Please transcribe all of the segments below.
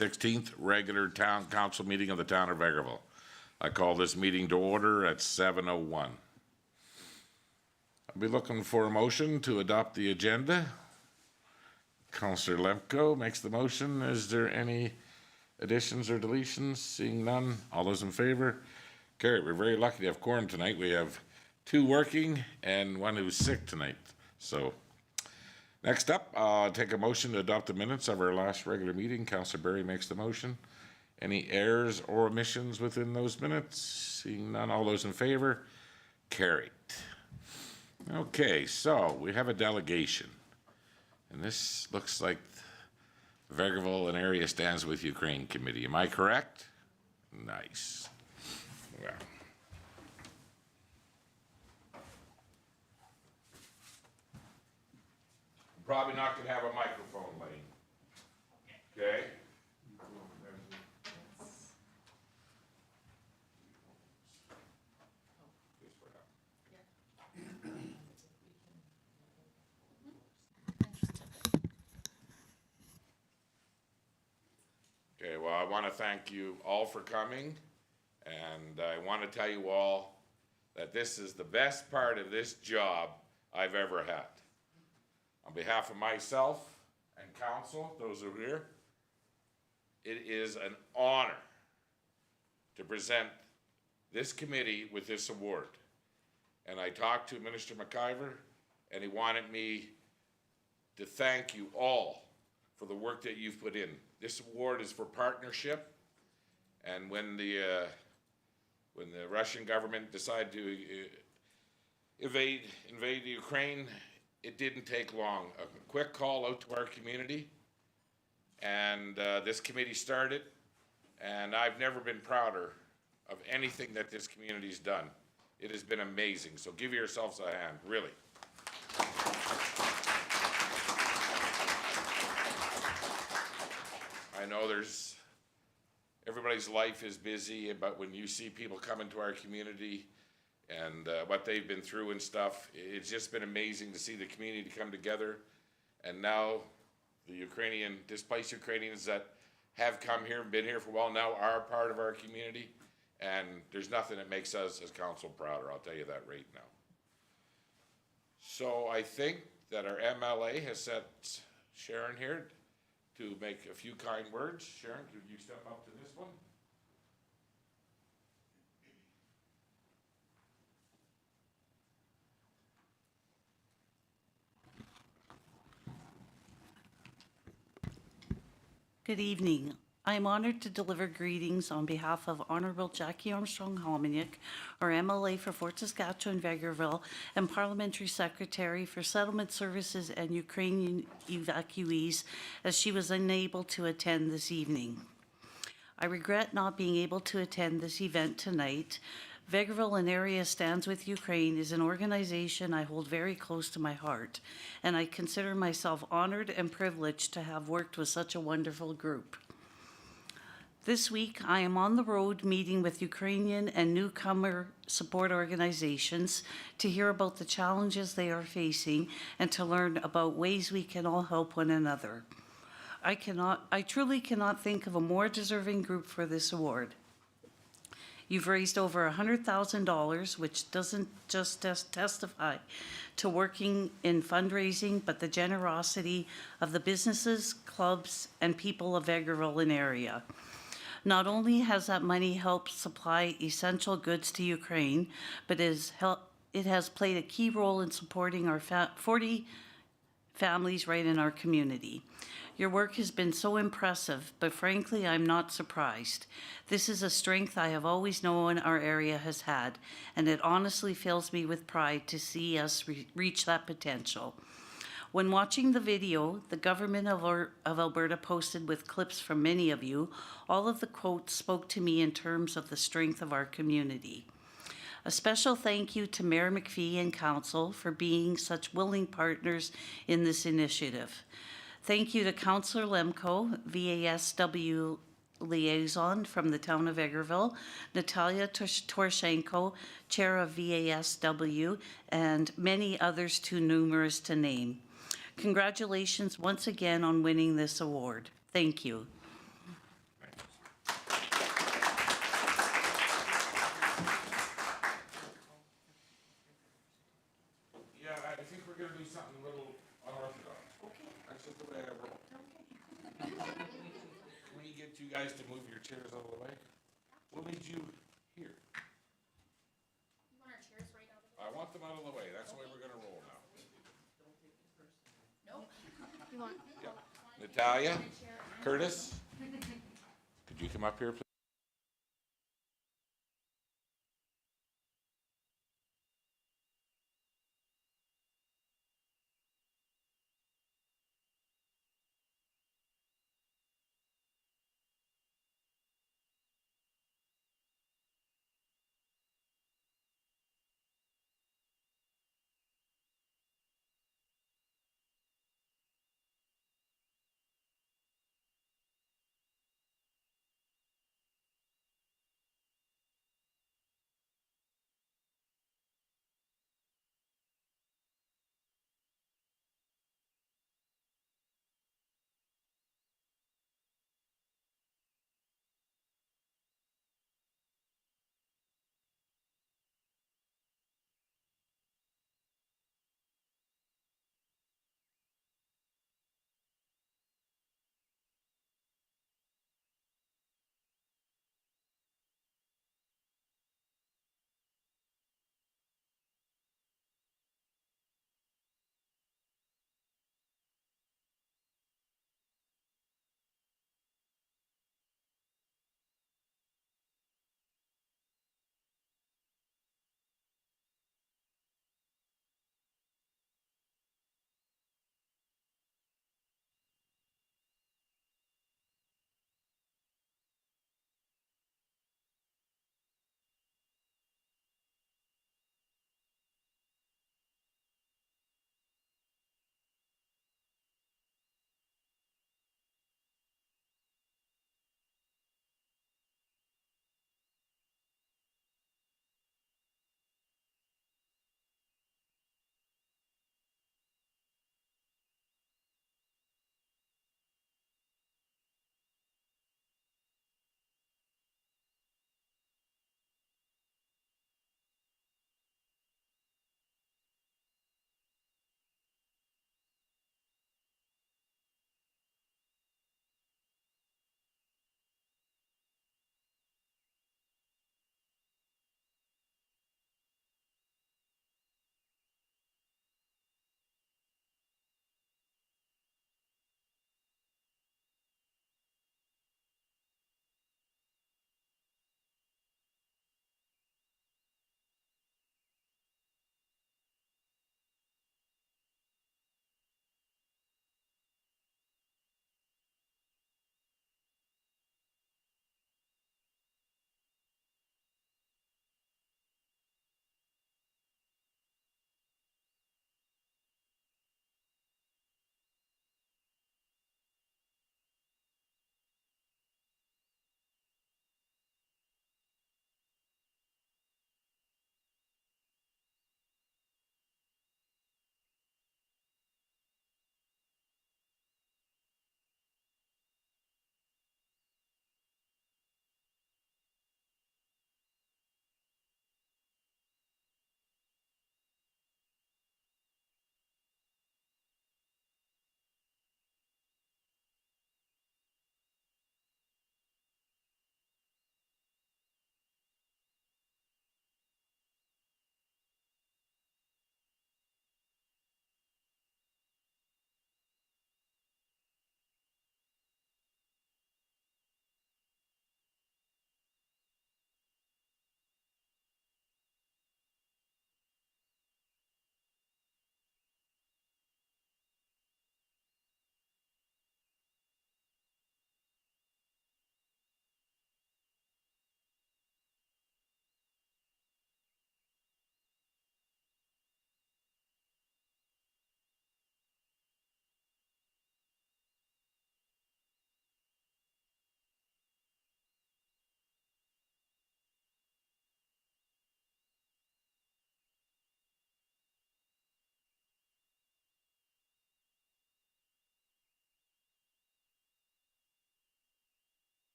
16th regular town council meeting of the town of Vegreville. I call this meeting to order at 7:01. I'll be looking for a motion to adopt the agenda. Councillor Lemko makes the motion. Is there any additions or deletions? Seeing none, all those in favor? Carried. We're very lucky to have quorum tonight. We have 2 working and 1 who's sick tonight. So next up, take a motion to adopt the minutes of our last regular meeting. Councillor Berry makes the motion. Any errors or omissions within those minutes? Seeing none, all those in favor? Carried. Okay, so we have a delegation. And this looks like Vegreville and Area Stands with Ukraine Committee. Am I correct? Nice. Well. I'm probably not going to have a microphone, Lane. Okay? Okay, well, I want to thank you all for coming, and I want to tell you all that this is the best part of this job I've ever had. On behalf of myself and council, those who are here, it is an honor to present this committee with this award. And I talked to Minister McIver, and he wanted me to thank you all for the work that you've put in. This award is for partnership, and when the Russian government decided to invade Ukraine, it didn't take long. A quick call out to our community, and this committee started, and I've never been prouder of anything that this community's done. It has been amazing, so give yourselves a hand, really. I know everybody's life is busy, but when you see people come into our community and what they've been through and stuff, it's just been amazing to see the community come together. And now the displaced Ukrainians that have come here and been here for a while now are part of our community. And there's nothing that makes us as council prouder, I'll tell you that right now. So I think that our MLA has set Sharon here to make a few kind words. Sharon, could you step up to this one? Good evening. I am honored to deliver greetings on behalf of Honourable Jackie Armstrong-Hominiuk, our MLA for Fort Saskatchewan Vegreville and Parliamentary Secretary for Settlement Services and Ukrainian evacuees, as she was unable to attend this evening. I regret not being able to attend this event tonight. Vegreville and Area Stands with Ukraine is an organization I hold very close to my heart, and I consider myself honored and privileged to have worked with such a wonderful group. This week, I am on the road meeting with Ukrainian and newcomer support organizations to hear about the challenges they are facing and to learn about ways we can all help one another. I truly cannot think of a more deserving group for this award. You've raised over $100,000, which doesn't just testify to working in fundraising, but the generosity of the businesses, clubs, and people of Vegreville and area. Not only has that money helped supply essential goods to Ukraine, but it has played a key role in supporting our 40 families right in our community. Your work has been so impressive, but frankly, I'm not surprised. This is a strength I have always known our area has had, and it honestly fills me with pride to see us reach that potential. When watching the video, the government of Alberta posted with clips from many of you, all of the quotes spoke to me in terms of the strength of our community. A special thank you to Mayor McPhee and Council for being such willing partners in this initiative. Thank you to Councillor Lemko, VASW liaison from the town of Vegreville, Natalia Torshenko, chair of VASW, and many others too numerous to name. Congratulations once again on winning this award. Thank you. something a little unorthodox. Okay. That's just the way I roll. Can we get you guys to move your chairs out of the way? We'll need you here. You want our chairs right out of the I want them out of the way. That's the way we're gonna roll now. Nope. You want? Yeah. Natalia, Curtis, could you come up here, please?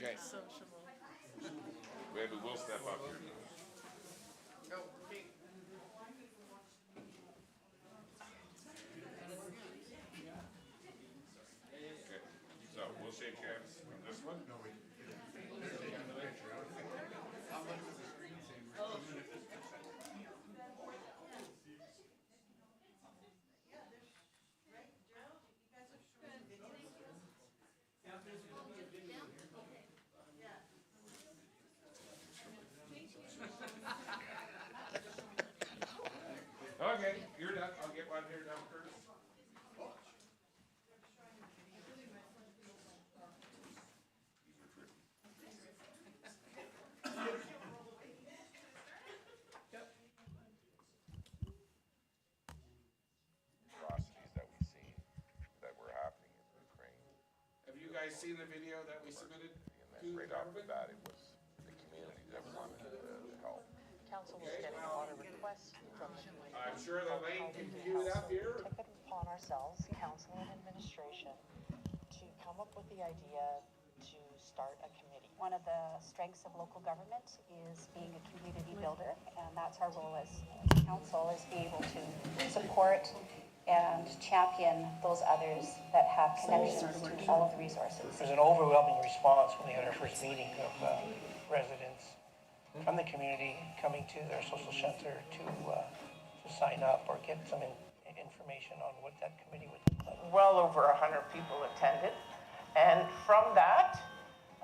Okay. Maybe we'll step up here. Okay, so we'll shake hands on this one. Okay, you're done. I'll get one here down first. Atrocities that we've seen that were happening in Ukraine. Have you guys seen the video that we submitted to the Right off the government? bat, it was the community that wanted to help. Council was getting a lot of requests from the community. I'm sure the lane can The queue it up council here. took it upon ourselves, council and administration, to come up with the idea to start a committee. One of the strengths of local government is being a community builder, and that's our role as council, is be able to support and champion those others that have connections to all of the resources. There's an overwhelming response when we had our first meeting of residents from the community coming to their social center to sign up or get some information on what that committee would look like. Well over 100 people attended, and from that,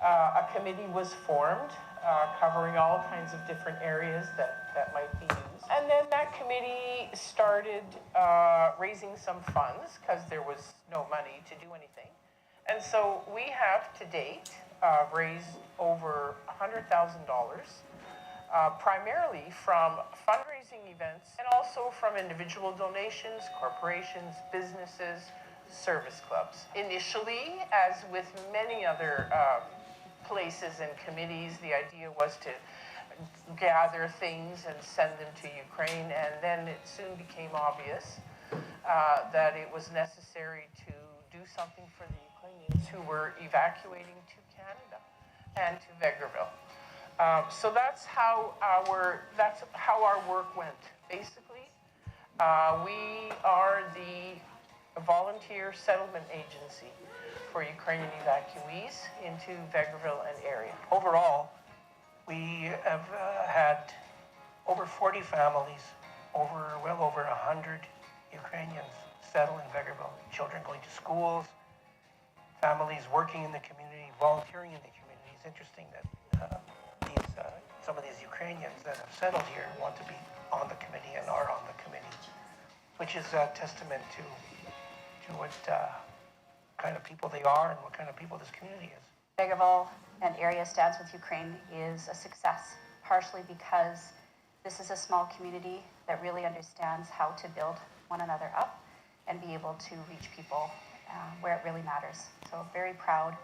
a committee was formed covering all kinds of different areas that might be used. And then that committee started raising some funds because there was no money to do anything. And so we have to date raised over $100,000, primarily from fundraising events and also from individual donations, corporations, businesses, service clubs. Initially, as with many other places and committees, the idea was to gather things and send them to Ukraine, and then it soon became obvious that it was necessary to do something for the Ukrainians who were evacuating to Canada and to Vegreville. So that's how our work went. Basically, we are the volunteer settlement agency for Ukrainian evacuees into Vegreville and area. Overall, we have had over 40 families, well over 100 Ukrainians settle in Vegreville. Children going to schools, families working in the community, volunteering in the community. It's interesting that some of these Ukrainians that have settled here want to be on the committee and are on the committee, which is a testament to what kind of people they are and what kind of people this community is. Vegreville and area Stands with Ukraine is a success, partially because this is a small community that really understands how to build one another up and be able to reach people where it really matters. So very proud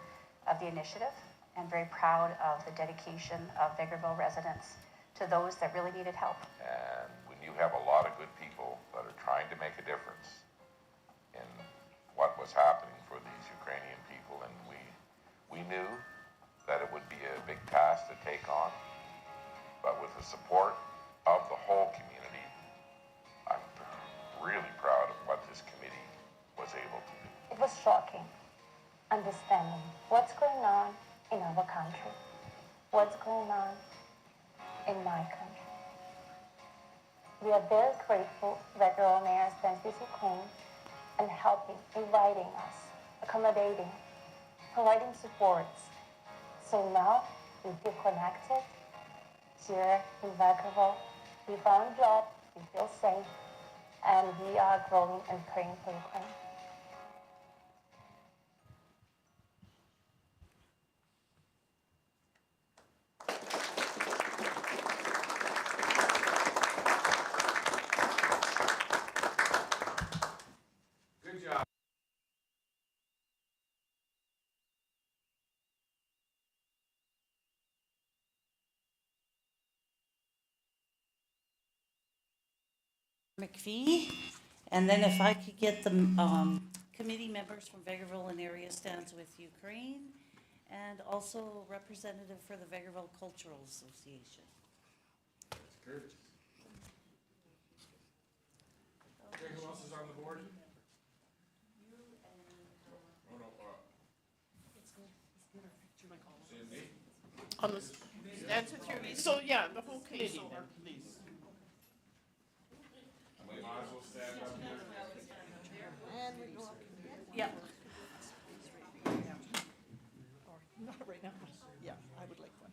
of the initiative and very proud of the dedication of Vegreville residents to those that really needed help. And when you have a lot of good people that are trying to make a difference in what was happening for these Ukrainian people, and we knew that it would be a big task to take on, but with the support of the whole community, I'm really proud of what this committee was able to do. It was shocking, understanding what's going on in our country, what's going on in my country. We are very grateful that your mayor stands with Ukraine and helping, inviting us, accommodating, providing supports. So now we feel connected here in Vegreville. We found jobs, we feel safe, and we are growing and praying for Ukraine. Good job. McPhee, and then if I could get the committee members from Vegreville and Area Stands with Ukraine, and also representative for the Vegreville Cultural Association. Curtis. Okay, who else is on the board? Oh, no, Cindy? On the stands with your, so yeah, the whole committee then, please. We might as well stand up here. Yeah. Not right now. Yeah, I would like one.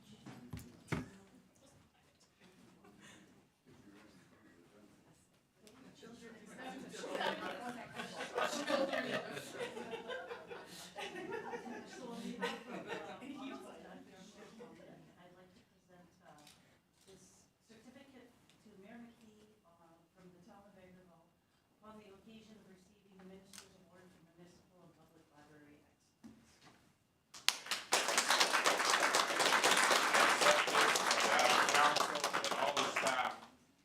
I'd like to present this certificate to Mayor McKee from the town of Vegreville on the occasion of receiving the Minister's Award for Municipal and Public Library Excellence. Council and all the staff,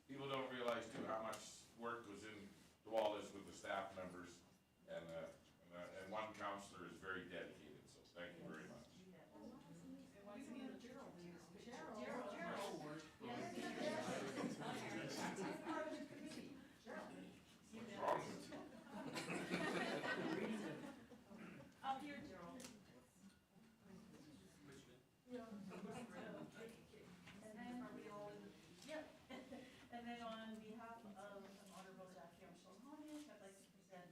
people don't realize too how much work goes into all this with the staff members, and one counselor is very dedicated, so thank you very much. What's wrong with you? Up here, Gerald. And then, are we all, yep. And then on behalf of Honorable Jackie Armstrong-Honick, I'd like to present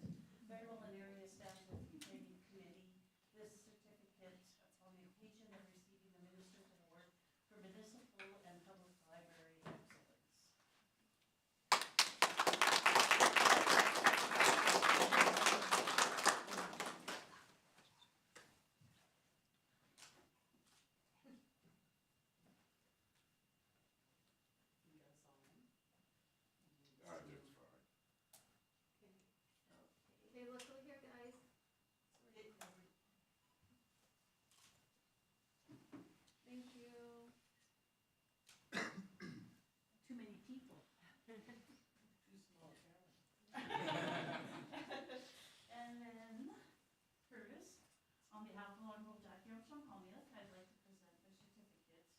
Vegreville and area staff with the Ukrainian Committee this certificate on the occasion of receiving the Minister's Award for Municipal and Public Library Excellence. I did fine. Okay, look over here, guys. Thank you. Too many people. Too small, And then Curtis, on behalf of Honorable Jackie Armstrong-Honick, I'd like to present the certificate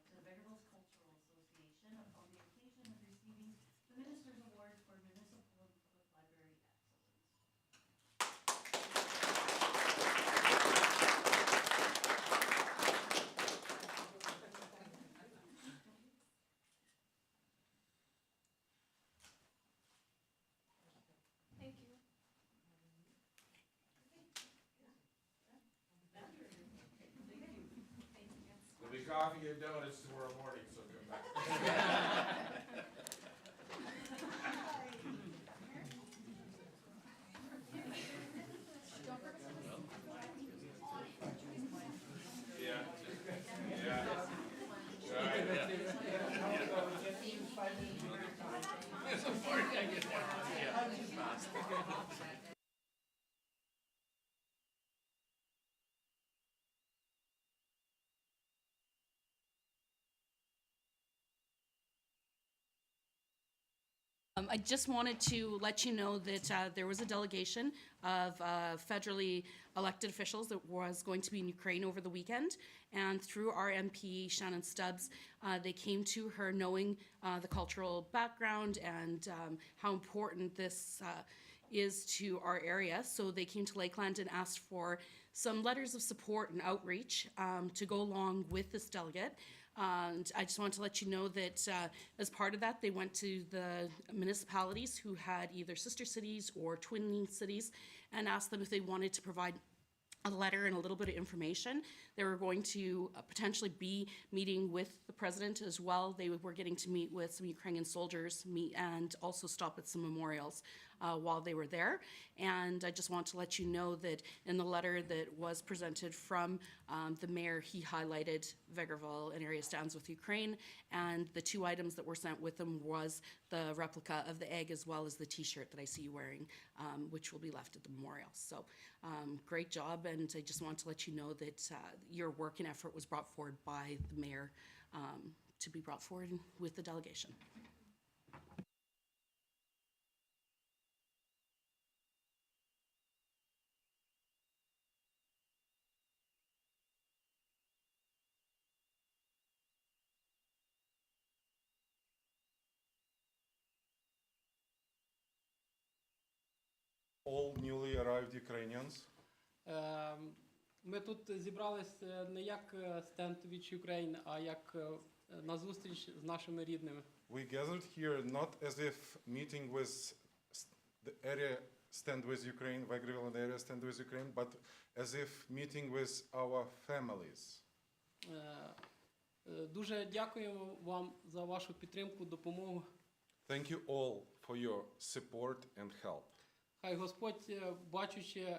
to the Vegreville Cultural Association on the occasion of receiving the Minister's Award for Municipal and Public Library Excellence. Thank you. There'll be coffee and donuts tomorrow morning, so come back. Yeah. Yeah. Right. I just wanted to let you know that there was a delegation of federally elected officials that was going to be in Ukraine over the weekend. And through our MP, Shannon Stubbs, they came to her knowing the cultural background and how important this is to our area. So they came to Lakeland and asked for some letters of support and outreach to go along with this delegate. And I just want to let you know that as part of that, they went to the municipalities who had either sister cities or twinning cities and asked them if they wanted to provide a letter and a little bit of information. They were going to potentially be meeting with the president as well. They were getting to meet with some Ukrainian soldiers, and also stop at some memorials while they were there. And I just want to let you know that in the letter that was presented from the mayor, he highlighted Vegreville and area stands with Ukraine. And the two items that were sent with them was the replica of the egg as well as the t-shirt that I see you wearing, which will be left at the memorial. So great job. And I just want to let you know that your work and effort was brought forward by the mayor to be brought forward with the delegation. all newly arrived Ukrainians. Ми тут зібрались не як Stand with Ukraine, а як на зустріч з нашими рідними. We gathered here not as if meeting with the area Stand with Ukraine, Vegreville and area Stand with Ukraine, but as if meeting with our families. Дуже дякуємо вам за вашу підтримку, допомогу. Thank you all for your support and help. Хай Господь, бачучи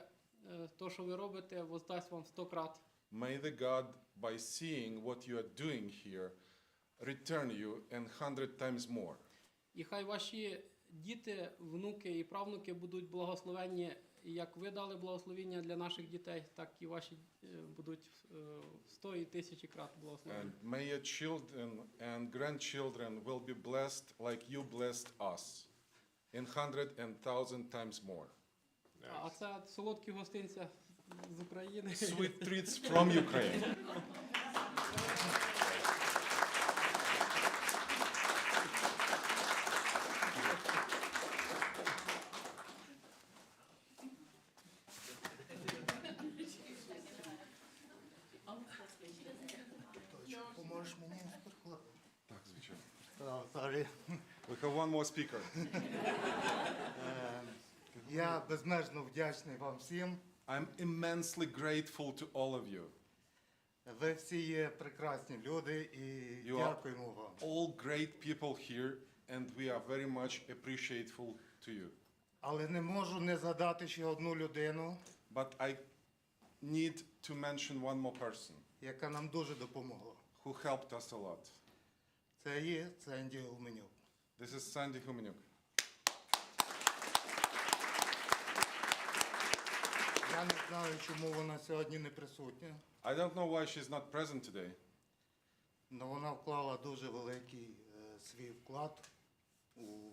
то, що ви робите, воздасть вам 100 крат. May the God, by seeing what you are doing here, return you 100 times more. І хай ваші діти, внуки і правнуки будуть благословенні, як ви дали благословення для наших дітей, так і ваші будуть 100 і 1000 крат благословені. And may your children and grandchildren will be blessed like you blessed us, 100 and 1000 times more. А це солодкі гостинці з України. Sweet treats from Ukraine. Поможеш мені? Так, звичайно. Sorry. We have one more speaker. Я безмежно вдячний вам всім. I'm immensely grateful to all of you. Ви всі є прекрасні люди і You are дякуємо вам. all great people here, and we are very much appreciative to you. Але не можу не згадати ще одну людину, But I need to mention one more person яка нам дуже допомогла. who helped us a lot. Це є Сенді Гуменюк. This is Sandy Humenyuk. Я не знаю, чому вона сьогодні не присутня, I don't know why she's not present today, але вона вклала дуже великий свій вклад у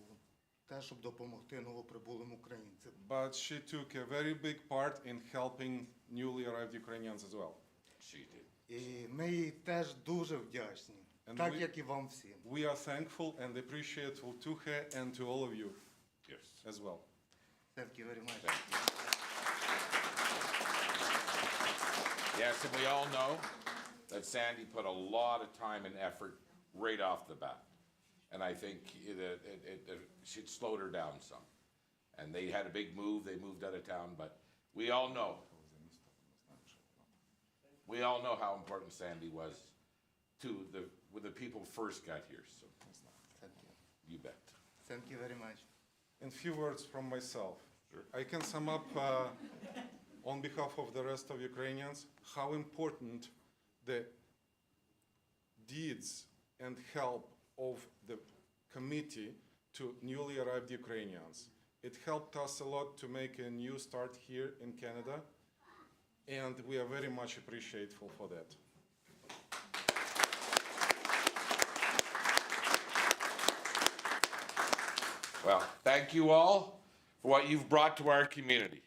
те, щоб допомогти новоприбулим українцям. but she took a very big part in helping newly arrived Ukrainians as well. She did. І ми їй теж дуже вдячні, And так we- як і вам всім. We are thankful and appreciative to her and to all of you Yes. as well. Thank you very much. Yes, and we all know that Sandy put a lot of time and effort right off the bat. And I think she'd slowed her down some. And they had a big move, they moved out of town, but we all know how important Sandy was to when the people first got here, so Thank you. you bet. Thank you very much. In few words from myself, I can sum up on behalf of the rest of Ukrainians how important the deeds and help of the committee to newly arrived Ukrainians. It helped us a lot to make a new start here in Canada, and we are very much appreciative for that. Well, thank you all for what you've brought to our community.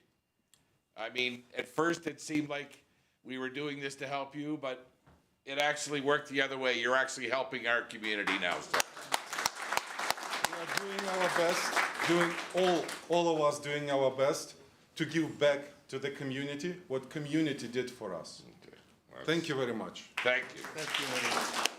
I mean, at first it seemed like we were doing this to help you, but it actually worked the other way. You're actually helping our community now. So. We are doing our best, all of us doing our best to give back to the community what community did for us. Okay. Well, Thank you very much. Thank you. Thank you very much.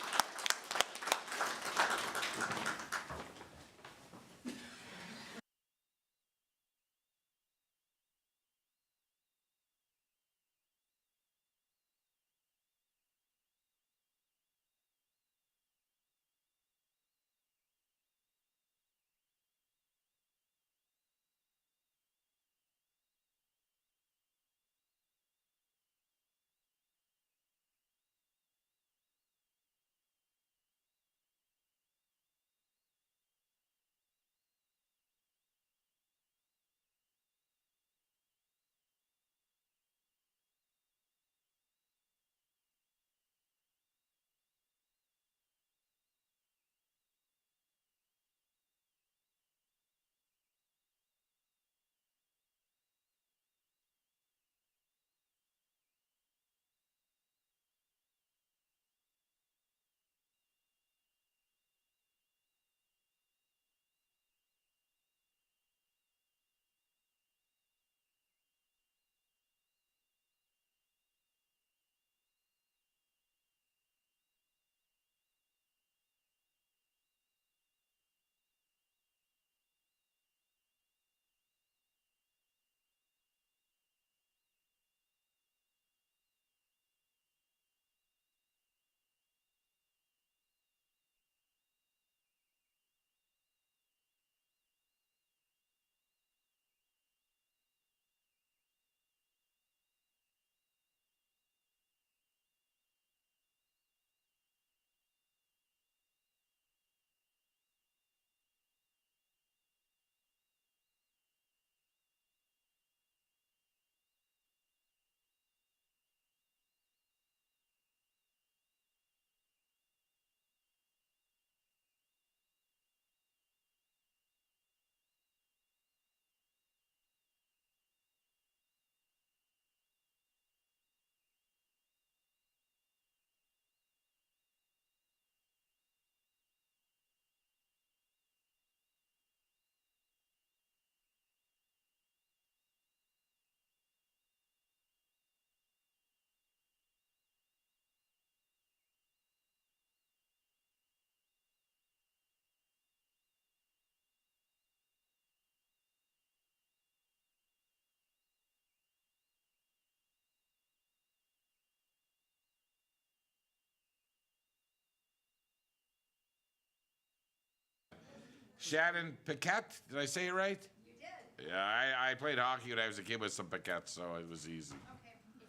Shannon Paquette, did I say it right? You did. Yeah, I played hockey when I was a kid with some Paquettes, so it was easy. Okay, it's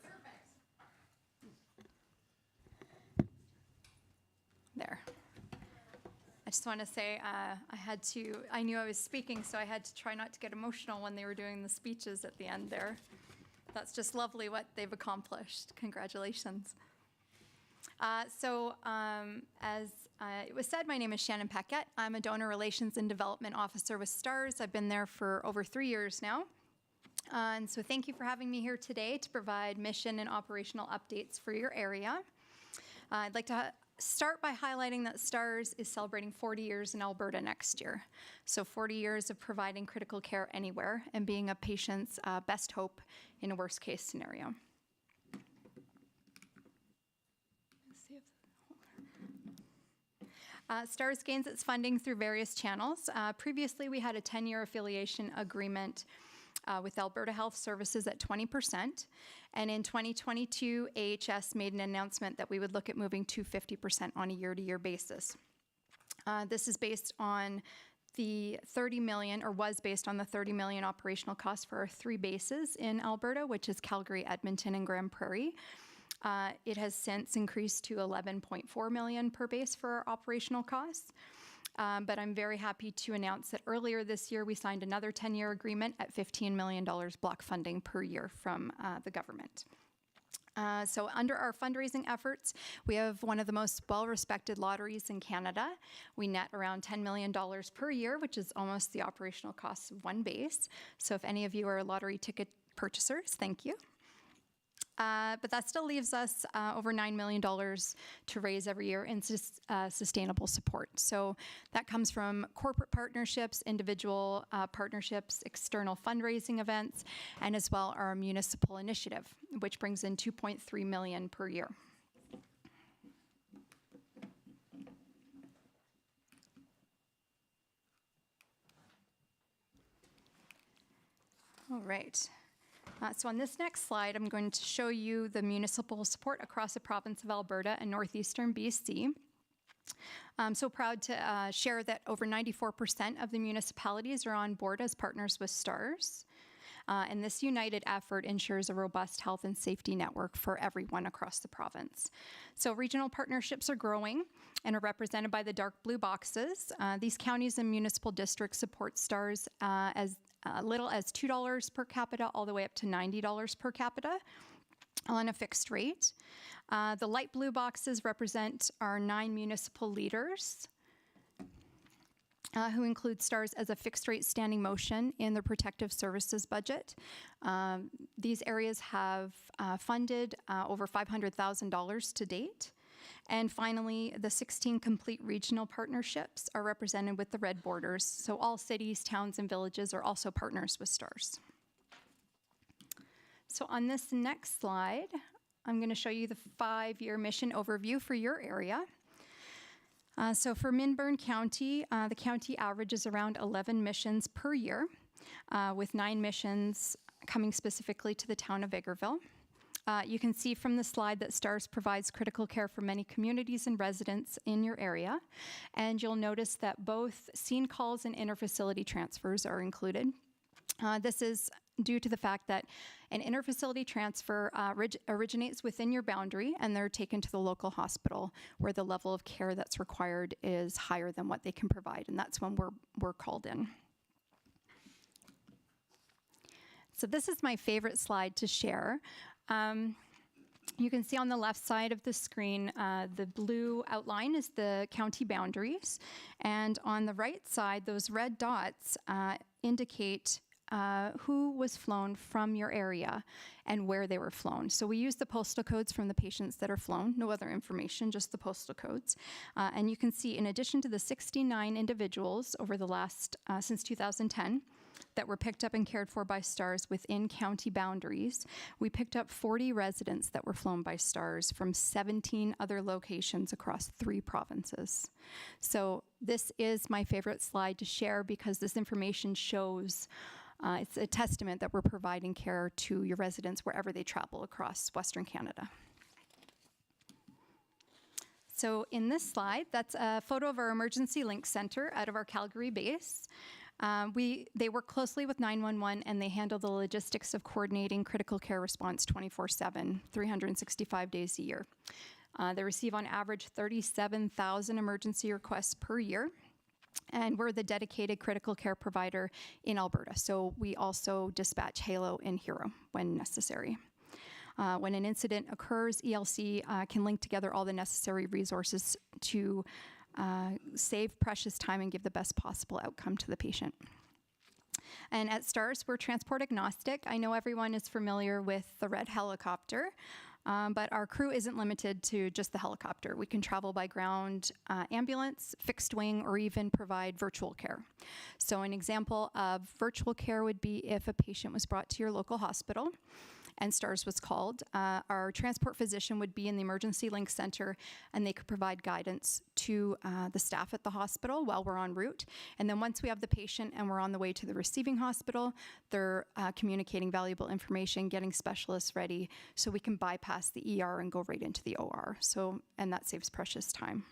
perfect. There. I just want to say I knew I was speaking, so I had to try not to get emotional when they were doing the speeches at the end there. That's just lovely what they've accomplished. Congratulations. As it was said, my name is Shannon Paquette. I'm a Donor Relations and Development Officer with STARS. I've been there for over 3 years now. And so thank you for having me here today to provide mission and operational updates for your area. I'd like to start by highlighting that STARS is celebrating 40 years in Alberta next year. So 40 years of providing critical care anywhere and being a patient's best hope in a worst case scenario. STARS gains its funding through various channels. Previously, we had a 10-year affiliation agreement with Alberta Health Services at 20%. And in 2022, AHS made an announcement that we would look at moving to 50% on a year-to-year basis. This is based on the 30 million, or was based on the 30 million operational costs for our 3 bases in Alberta, which is Calgary, Edmonton, and Grand Prairie. It has since increased to 11.4 million per base for our operational costs. But I'm very happy to announce that earlier this year, we signed another 10-year agreement at $15 million block funding per year from the government. So under our fundraising efforts, we have one of the most well-respected lotteries in Canada. We net around $10 million per year, which is almost the operational cost of 1 base. So if any of you are lottery ticket purchasers, thank you. But that still leaves us over $9 million to raise every year in sustainable support. So that comes from corporate partnerships, individual partnerships, external fundraising events, and as well our municipal initiative, which brings in $2.3 million per year. All right. So on this next slide, I'm going to show you the municipal support across the province of Alberta and northeastern BC. I'm so proud to share that over 94% of the municipalities are on board as partners with STARS. And this united effort ensures a robust health and safety network for everyone across the province. So regional partnerships are growing and are represented by the dark blue boxes. These counties and municipal districts support STARS as little as $2 per capita all the way up to $90 per capita on a fixed rate. The light blue boxes represent our 9 municipal leaders who include STARS as a fixed rate standing motion in the protective services budget. These areas have funded over $500,000 to date. And finally, the 16 complete regional partnerships are represented with the red borders. So all cities, towns, and villages are also partners with STARS. So on this next slide, I'm going to show you the 5-year mission overview for your area. So for Minburn County, the county averages around 11 missions per year, with 9 missions coming specifically to the town of Vegreville. You can see from the slide that STARS provides critical care for many communities and residents in your area. And you'll notice that both scene calls and interfacility transfers are included. This is due to the fact that an interfacility transfer originates within your boundary and they're taken to the local hospital where the level of care that's required is higher than what they can provide. And that's when we're called in. So this is my favorite slide to share. You can see on the left side of the screen, the blue outline is the county boundaries. And on the right side, those red dots indicate who was flown from your area and where they were flown. So we use the postal codes from the patients that are flown, no other information, just the postal codes. And you can see in addition to the 69 individuals over the last, since 2010, that were picked up and cared for by STARS within county boundaries, we picked up 40 residents that were flown by STARS from 17 other locations across 3 provinces. So this is my favorite slide to share because this information shows it's a testament that we're providing care to your residents wherever they travel across Western Canada. So in this slide, that's a photo of our Emergency Link Center out of our Calgary base. They work closely with 911 and they handle the logistics of coordinating critical care response 24/7, 365 days a year. They receive on average 37,000 emergency requests per year. And we're the dedicated critical care provider in Alberta. So we also dispatch Halo and Hero when necessary. When an incident occurs, ELC can link together all the necessary resources to save precious time and give the best possible outcome to the patient. And at STARS, we're transport agnostic. I know everyone is familiar with the red helicopter, but our crew isn't limited to just the helicopter. We can travel by ground, ambulance, fixed wing, or even provide virtual care. So an example of virtual care would be if a patient was brought to your local hospital and STARS was called, our transport physician would be in the Emergency Link Center and they could provide guidance to the staff at the hospital while we're en route. And then once we have the patient and we're on the way to the receiving hospital, they're communicating valuable information, getting specialists ready so we can bypass the ER and go right into the OR. And that saves precious time.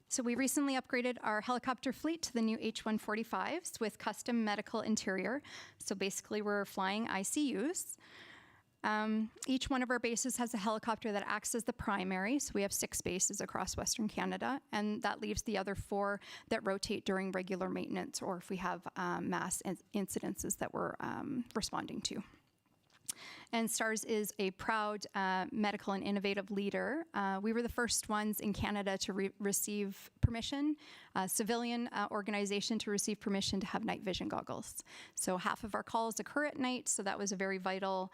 So we recently upgraded our helicopter fleet to the new H-145s with custom medical interior. So basically we're flying ICUs. Each one of our bases has a helicopter that acts as the primary. So we have 6 bases across Western Canada, and that leaves the other 4 that rotate during regular maintenance or if we have mass incidences that we're responding to. And STARS is a proud medical and innovative leader. We were the first ones in Canada to receive permission, a civilian organization to receive permission to have night vision goggles. So half of our calls occur at night, so that was a very vital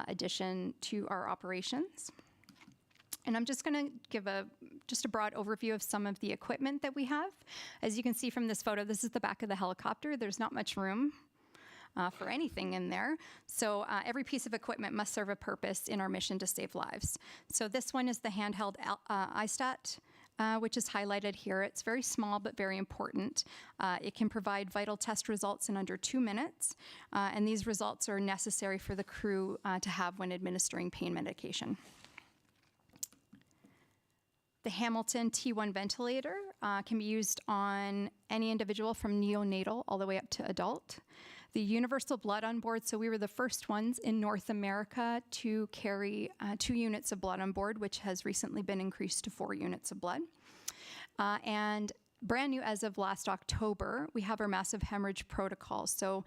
addition to our operations. And I'm just going to give just a broad overview of some of the equipment that we have. As you can see from this photo, this is the back of the helicopter. There's not much room for anything in there. So every piece of equipment must serve a purpose in our mission to save lives. So this one is the handheld iStat, which is highlighted here. It's very small but very important. It can provide vital test results in under 2 minutes, and these results are necessary for the crew to have when administering pain medication. The Hamilton T1 ventilator can be used on any individual from neonatal all the way up to adult. The universal blood on board, so we were the first ones in North America to carry 2 units of blood on board, which has recently been increased to 4 units of blood. And brand new as of last October, we have our massive hemorrhage protocol. So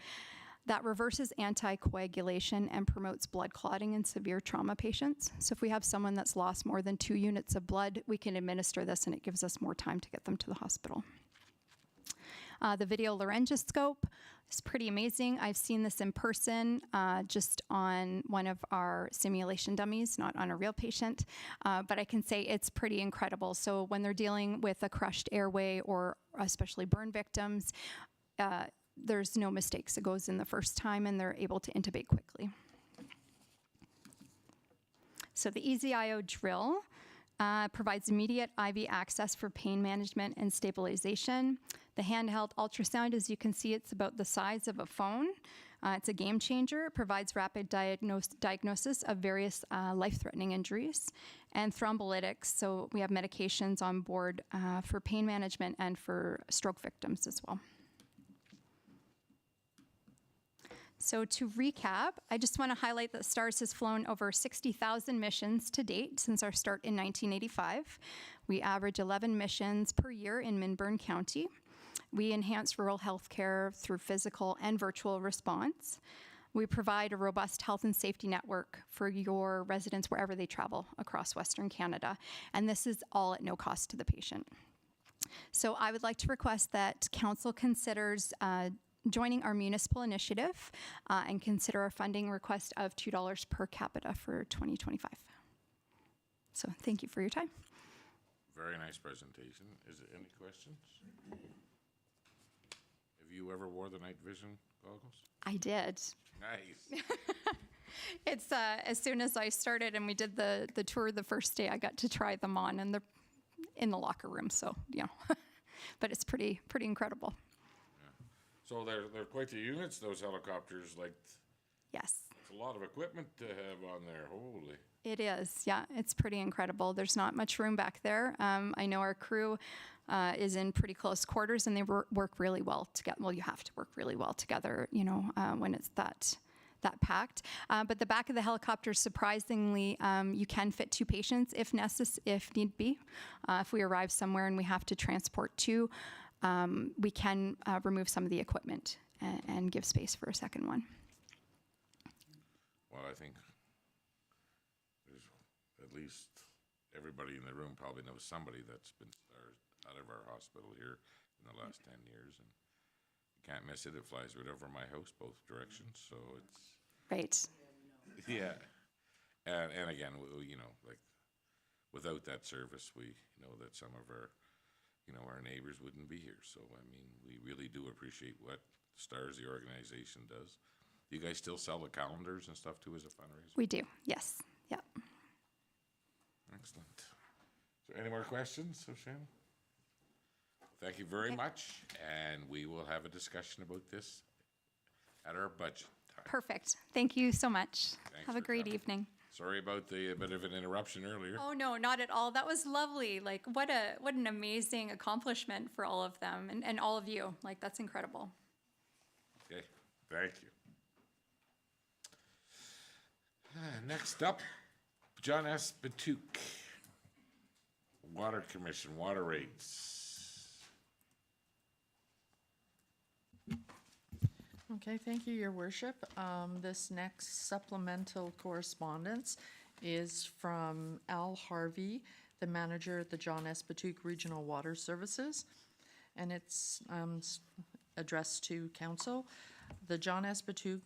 that reverses anticoagulation and promotes blood clotting in severe trauma patients. So if we have someone that's lost more than 2 units of blood, we can administer this and it gives us more time to get them to the hospital. The video laryngoscope is pretty amazing. I've seen this in person just on one of our simulation dummies, not on a real patient, but I can say it's pretty incredible. So when they're dealing with a crushed airway or especially burn victims, there's no mistakes. It goes in the first time and they're able to intubate quickly. So the EasyIO drill provides immediate IV access for pain management and stabilization. The handheld ultrasound, as you can see, it's about the size of a phone. It's a game changer. It provides rapid diagnosis of various life-threatening injuries. And thrombolytics, so we have medications on board for pain management and for stroke victims as well. So to recap, I just want to highlight that STARS has flown over 60,000 missions to date since our start in 1985. We average 11 missions per year in Minburn County. We enhance rural health care through physical and virtual response. We provide a robust health and safety network for your residents wherever they travel across Western Canada. And this is all at no cost to the patient. So I would like to request that Council considers joining our municipal initiative and consider our funding request of $2 per capita for 2025. So thank you for your time. Very nice presentation. Is there any questions? Have you ever wore the night vision goggles? I did. Nice. It's as soon as I started and we did the tour the first day, I got to try them on, and they're in the locker room, so, you know. But it's pretty incredible. So they're quite the units, those helicopters. Like, yes. it's a lot of equipment to have on there, holy. It is, yeah. It's pretty incredible. There's not much room back there. I know our crew is in pretty close quarters, and they work really well together. Well, you have to work really well together, you know, when it's that packed. But the back of the helicopter, surprisingly, you can fit 2 patients if need be. If we arrive somewhere and we have to transport 2, we can remove some of the equipment and give space for a second one. Well, I think there's at least everybody in the room probably knows somebody that's been out of our hospital here in the last 10 years, and you can't miss it. It flies right over my house both directions, so it's right. Yeah, and again, you know, like without that service, we know that some of our, you know, our neighbors wouldn't be here. So I mean, we really do appreciate what STARS, the organization, does. Do you guys still sell the calendars and stuff too as a fundraiser? We do, yes. Yep. Excellent. Is there any more questions of Shannon? Thank you very much, and we will have a discussion about this at our budget time. Perfect. Thank you so much. Thanks Have a for great coming. evening. Sorry about the bit of an interruption earlier. Oh no, not at all. That was lovely. Like what an amazing accomplishment for all of them and all of you. Like that's incredible. Okay, thank you. Next up, John S. Batuk, Water Commission, water rates. Okay, thank you, Your Worship. This next supplemental correspondence is from Al Harvey, the manager at the John S. Batuk Regional Water Services, and it's addressed to Council. The John S. Batuk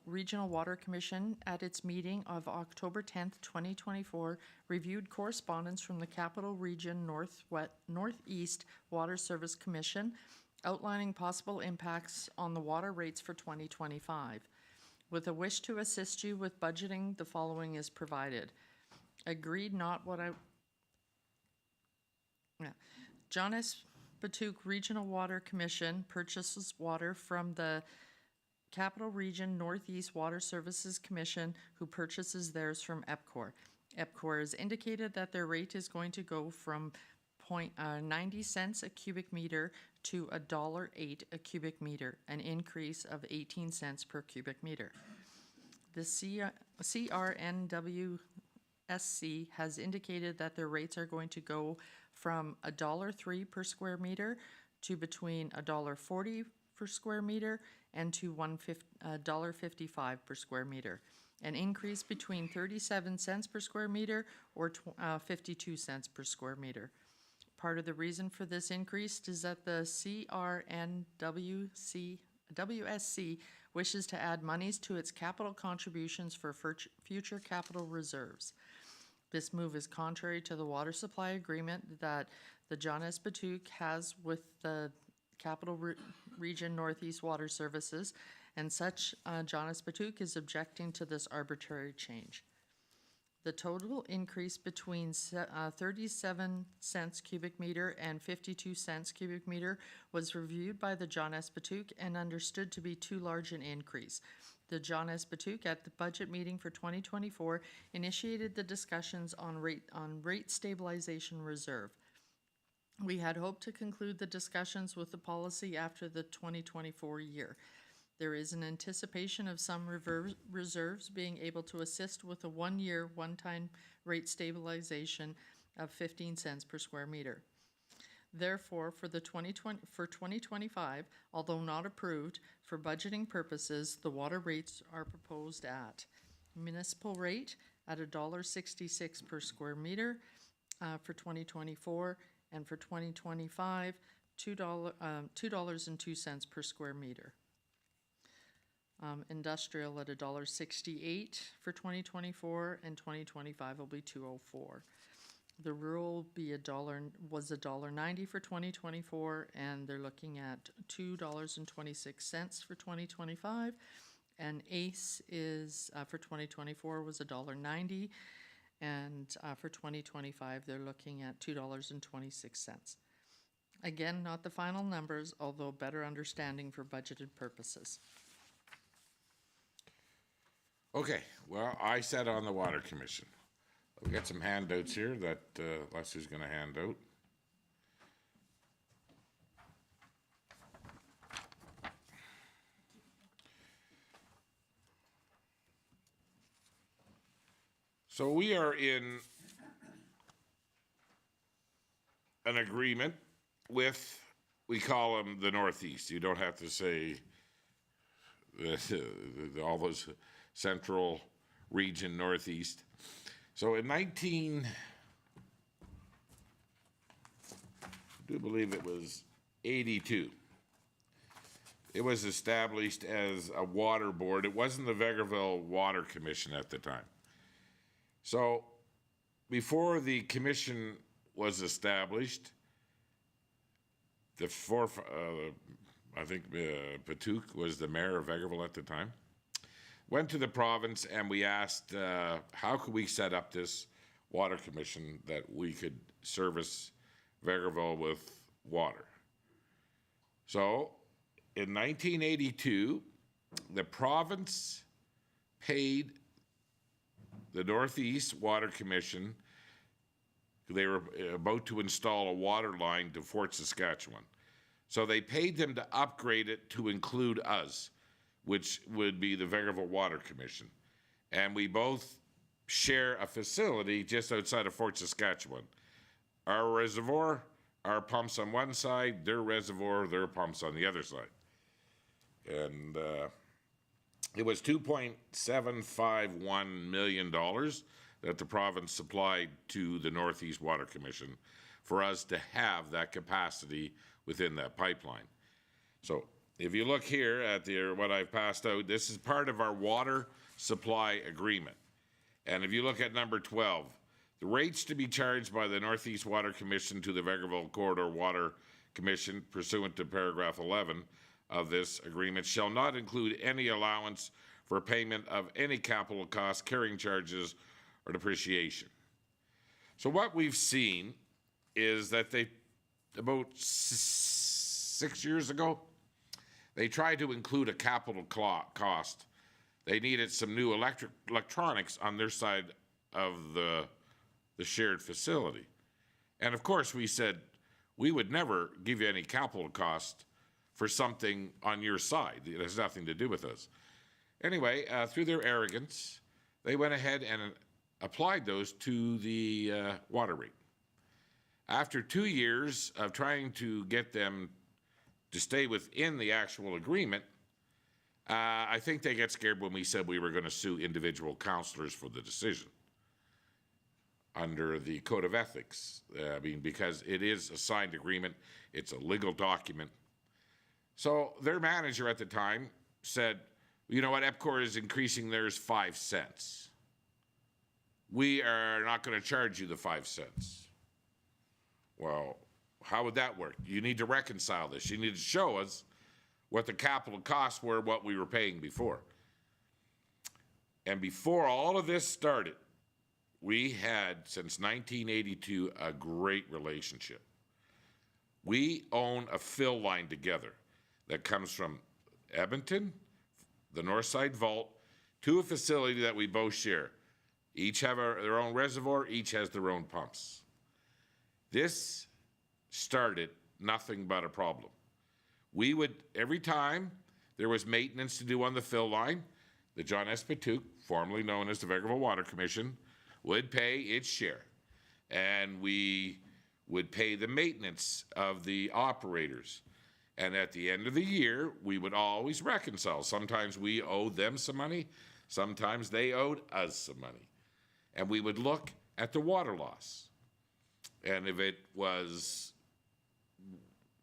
Regional Water Commission, at its meeting of October 10th, 2024, reviewed correspondence from the Capital Region Northeast Water Service Commission outlining possible impacts on the water rates for 2025. With a wish to assist you with budgeting, the following is provided. Agreed not what I... Yeah. John S. Batuk Regional Water Commission purchases water from the Capital Region Northeast Water Services Commission, who purchases theirs from EPCOR. EPCOR has indicated that their rate is going to go from 90 cents a cubic meter to $1.08 a cubic meter, an increase of 18 cents per cubic meter. The CRNWSC has indicated that their rates are going to go from $1.03 per square meter to between $1.40 per square meter and to $1.55 per square meter, an increase between 37 cents per square meter or 52 cents per square meter. Part of the reason for this increase is that the CRNWSC wishes to add monies to its capital contributions for future capital reserves. This move is contrary to the water supply agreement that the John S. Batuk has with the Capital Region Northeast Water Services, and such John S. Batuk is objecting to this arbitrary change. The total increase between 37 cents cubic meter and 52 cents cubic meter was reviewed by the John S. Batuk and understood to be too large an increase. The John S. Batuk at the budget meeting for 2024 initiated the discussions on rate stabilization reserve. We had hoped to conclude the discussions with the policy after the 2024 year. There is an anticipation of some reserves being able to assist with a one-year, one-time rate stabilization of 15 cents per square meter. Therefore, for 2025, although not approved, for budgeting purposes, the water rates are proposed at municipal rate at $1.66 per square meter for 2024, and for 2025, $2.02 per square meter. Industrial at $1.68 for 2024, and 2025 will be $2.04. The rural will be $1.90 for 2024, and they're looking at $2.26 for 2025. And ACE is for 2024 was $1.90, and for 2025 they're looking at $2.26. Again, not the final numbers, although better understanding for budgeted purposes. Okay, well, I sat on the Water Commission. We've got some handouts here that Leslie's gonna hand out. So we are in an agreement with, we call them the Northeast. You don't have to say all those central region Northeast. So in I do believe it was 82, it was established as a water board. It wasn't the Vegreville Water Commission at the time. So before the commission was established, I think Patouk was the mayor of Vegreville at the time, went to the province and we asked how could we set up this water commission that we could service Vegreville with water. So in 1982, the province paid the Northeast Water Commission. They were about to install a water line to Fort Saskatchewan. So they paid them to upgrade it to include us, which would be the Vegreville Water Commission. And we both share a facility just outside of Fort Saskatchewan. Our reservoir, our pumps on one side, their reservoir, their pumps on the other side. And it was $2.751 million that the province supplied to the Northeast Water Commission for us to have that capacity within that pipeline. So if you look here at what I've passed out, this is part of our water supply agreement. And if you look at number 12, the rates to be charged by the Northeast Water Commission to the Vegreville Corridor Water Commission pursuant to paragraph 11 of this agreement shall not include any allowance for payment of any capital costs, carrying charges, or depreciation. So what we've seen is that about 6 years ago, they tried to include a capital cost. They needed some new electronics on their side of the shared facility. And of course we said, we would never give you any capital cost for something on your side. It has nothing to do with us. Anyway, through their arrogance, they went ahead and applied those to the water rate. After 2 years of trying to get them to stay within the actual agreement, I think they got scared when we said we were going to sue individual councillors for the decision under the Code of Ethics. Because it is a signed agreement, it's a legal document. So their manager at the time said, you know what, EPCOR is increasing theirs 5 cents. We are not going to charge you the 5 cents. Well, how would that work? You need to reconcile this. You need to show us what the capital costs were, what we were paying before. And before all of this started, we had, since 1982, a great relationship. We own a fill line together that comes from Edmonton, the North Side Vault, to a facility that we both share. Each have their own reservoir, each has their own pumps. This started nothing but a problem. We would, every time there was maintenance to do on the fill line, the John S. Patouk, formerly known as the Vegreville Water Commission, would pay its share. And we would pay the maintenance of the operators. And at the end of the year, we would always reconcile. Sometimes we owed them some money, sometimes they owed us some money. And we would look at the water loss. And if it was,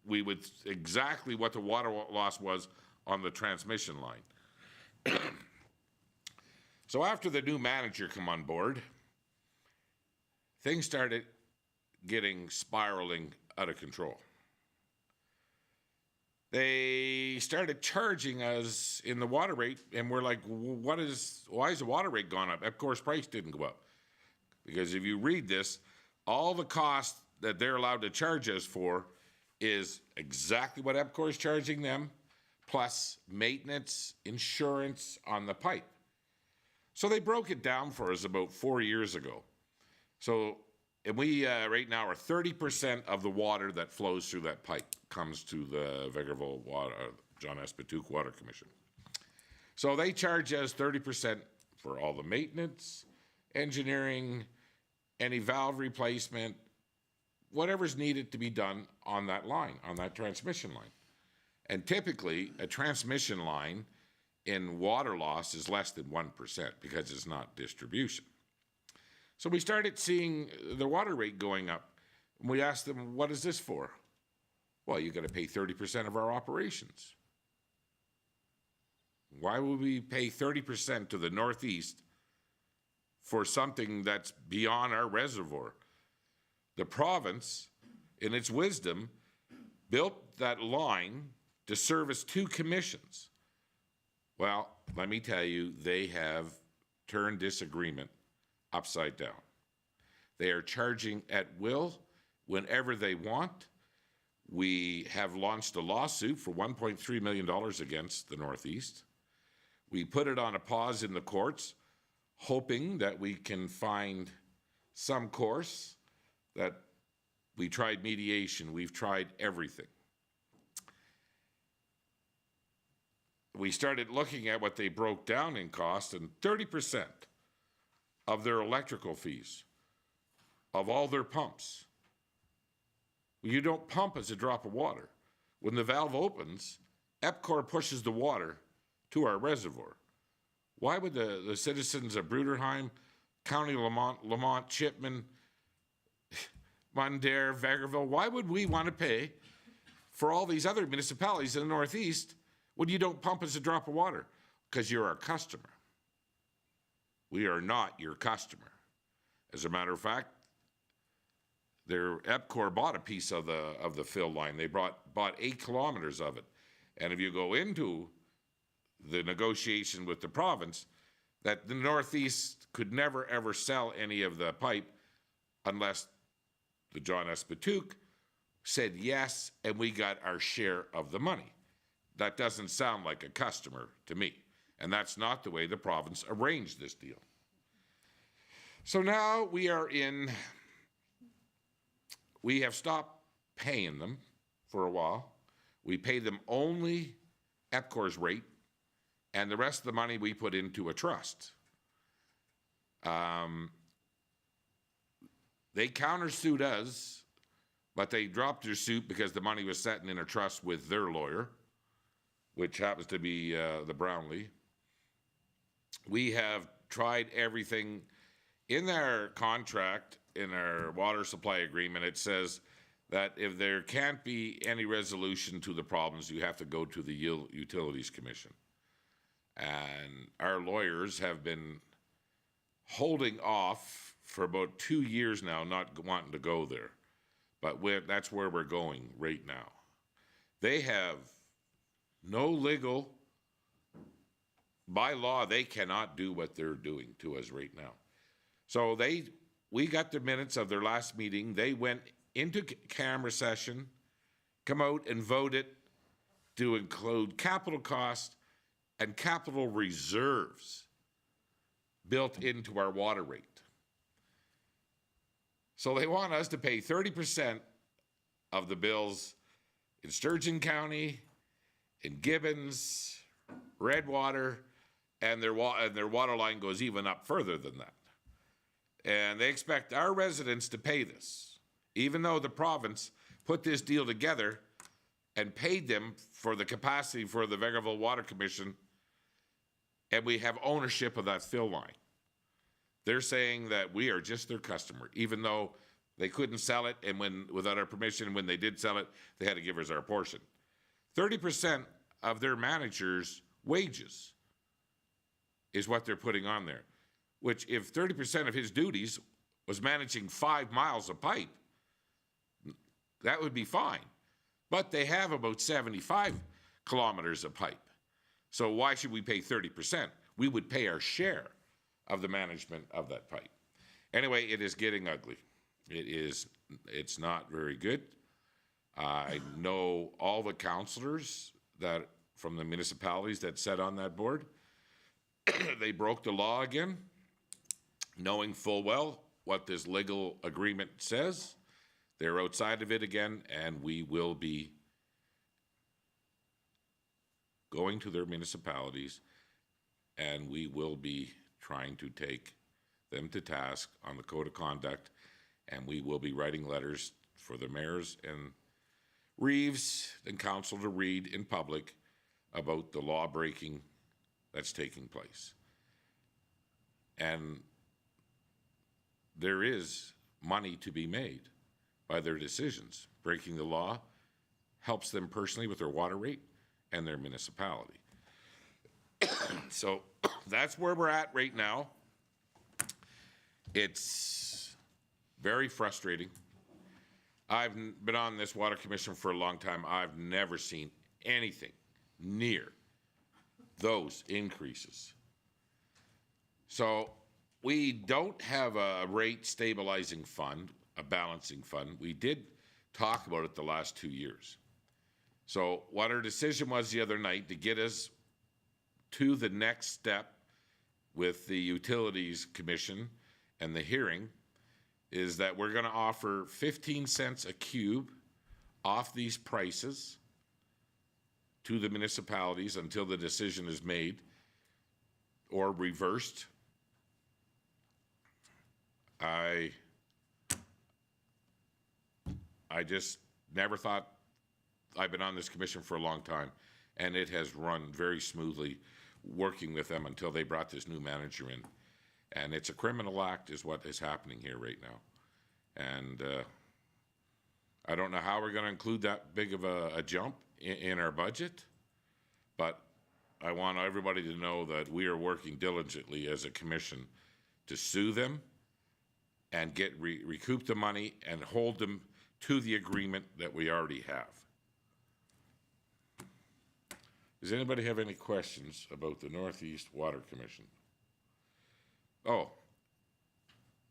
we would exactly what the water loss was on the transmission line. So after the new manager come on board, things started spiraling out of control. They started charging us in the water rate, and we're like, why is the water rate gone up? Of course, price didn't go up. Because if you read this, all the cost that they're allowed to charge us for is exactly what EPCOR is charging them, plus maintenance, insurance on the pipe. So they broke it down for us about 4 years ago. So, and we right now are 30% of the water that flows through that pipe comes to the Vegreville Water, John S. Patuque Water Commission. So they charge us 30% for all the maintenance, engineering, any valve replacement, whatever's needed to be done on that line, on that transmission line. And typically, a transmission line in water loss is less than 1% because it's not distribution. So we started seeing the water rate going up. And we asked them, what is this for? Well, you got to pay 30% of our operations. Why would we pay 30% to the Northeast for something that's beyond our reservoir? The province, in its wisdom, built that line to service 2 commissions. Well, let me tell you, they have turned this agreement upside down. They are charging at will whenever they want. We have launched a lawsuit for $1.3 million against the Northeast. We put it on a pause in the courts, hoping that we can find some course that we tried mediation, we've tried everything. We started looking at what they broke down in cost, and 30% of their electrical fees, of all their pumps. You don't pump as a drop of water. When the valve opens, EPCOR pushes the water to our reservoir. Why would the citizens of Bruderheim, County Lamont, Chipman, Mundare, Vegreville, why would we want to pay for all these other municipalities in the Northeast when you don't pump as a drop of water? Because you're our customer. We are not your customer. As a matter of fact, their EPCOR bought a piece of the fill line. They bought 8 kilometers of it. And if you go into the negotiation with the province, that the Northeast could never ever sell any of the pipe unless the John S. Patuque said yes, and we got our share of the money. That doesn't sound like a customer to me. And that's not the way the province arranged this deal. So now we have stopped paying them for a while. We pay them only EPCOR's rate, and the rest of the money we put into a trust. They countersued us, but they dropped their suit because the money was sitting in a trust with their lawyer, which happens to be the Brownlee. We have tried everything. In our contract, in our water supply agreement, it says that if there can't be any resolution to the problems, you have to go to the Utilities Commission. And our lawyers have been holding off for about 2 years now, not wanting to go there. But that's where we're going right now. They have no legal, by law, they cannot do what they're doing to us right now. So we got the minutes of their last meeting. They went into camera session, come out and voted to include capital costs and capital reserves built into our water rate. So they want us to pay 30% of the bills in Sturgeon County, in Gibbons, Redwater, and their water line goes even up further than that. And they expect our residents to pay this, even though the province put this deal together and paid them for the capacity for the Vegreville Water Commission, and we have ownership of that fill line. They're saying that we are just their customer, even though they couldn't sell it, and without our permission, when they did sell it, they had to give us our portion. 30% of their managers' wages is what they're putting on there, which if 30% of his duties was managing 5 miles of pipe, that would be fine. But they have about 75 kilometers of pipe. So why should we pay 30%? We would pay our share of the management of that pipe. Anyway, it is getting ugly. It's not very good. I know all the councillors that from the municipalities that sat on that board. they broke the law again, knowing full well what this legal agreement says. They're outside of it again, and we will be going to their municipalities, and we will be trying to take them to task on the code of conduct, and we will be writing letters for the mayors and Reeves and council to read in public about the law breaking that's taking place. And there is money to be made by their decisions. Breaking the law helps them personally with their water rate and their municipality. So that's where we're at right now. It's very frustrating. I've been on this water commission for a long time. I've never seen anything near those increases. So we don't have a rate stabilizing fund, a balancing fund. We did talk about it the last 2 years. So what our decision was the other night to get us to the next step with the Utilities Commission and the hearing is that we're going to offer 15 cents a cube off these prices to the municipalities until the decision is made or reversed. I just never thought. I've been on this commission for a long time, and it has run very smoothly working with them until they brought this new manager in. And it's a criminal act is what is happening here right now. And I don't know how we're going to include that big of a jump in our budget, but I want everybody to know that we are working diligently as a commission to sue them and get recoup the money and hold them to the agreement that we already have. Does anybody have any questions about the Northeast Water Commission? Oh,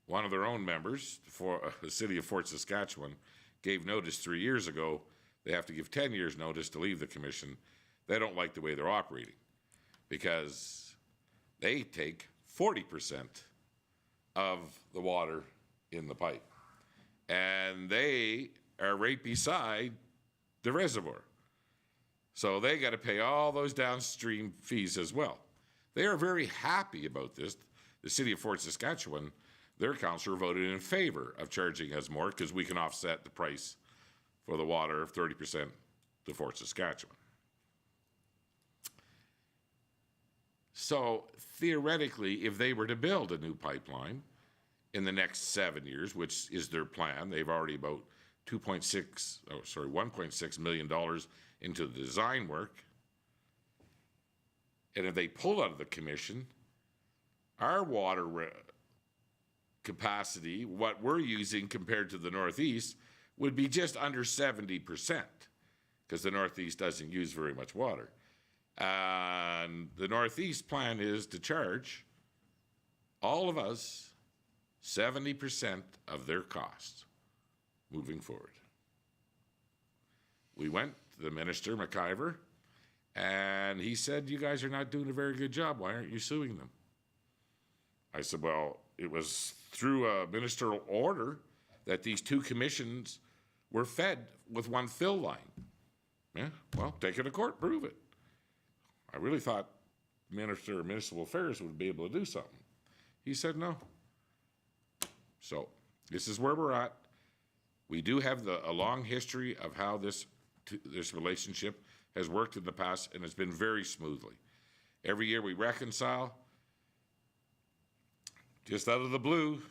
one of their own members for the city of Fort Saskatchewan gave notice 3 years ago. They have to give 10 years notice to leave the commission. They don't like the way they're operating because they take 40% of the water in the pipe, and they are right beside the reservoir. So they got to pay all those downstream fees as well. They are very happy about this. The city of Fort Saskatchewan, their councillor voted in favor of charging us more because we can offset the price for the water of 30% to Fort Saskatchewan. So theoretically, if they were to build a new pipeline in the next 7 years, which is their plan, they've already about $1.6 million into the design work. And if they pull out of the commission, our water capacity, what we're using compared to the Northeast, would be just under 70%, because the Northeast doesn't use very much water. And the Northeast plan is to charge all of us 70% of their costs moving forward. We went to the minister, McIver, and he said, you guys are not doing a very good job. Why aren't you suing them? I said, well, it was through a ministerial order that these two commissions were fed with one fill line. Yeah, well, take it to court, prove it. I really thought Minister of Municipal Affairs would be able to do something. He said no. So this is where we're at. We do have a long history of how this relationship has worked in the past, and it's been very smoothly. Every year we reconcile. Just out of the blue,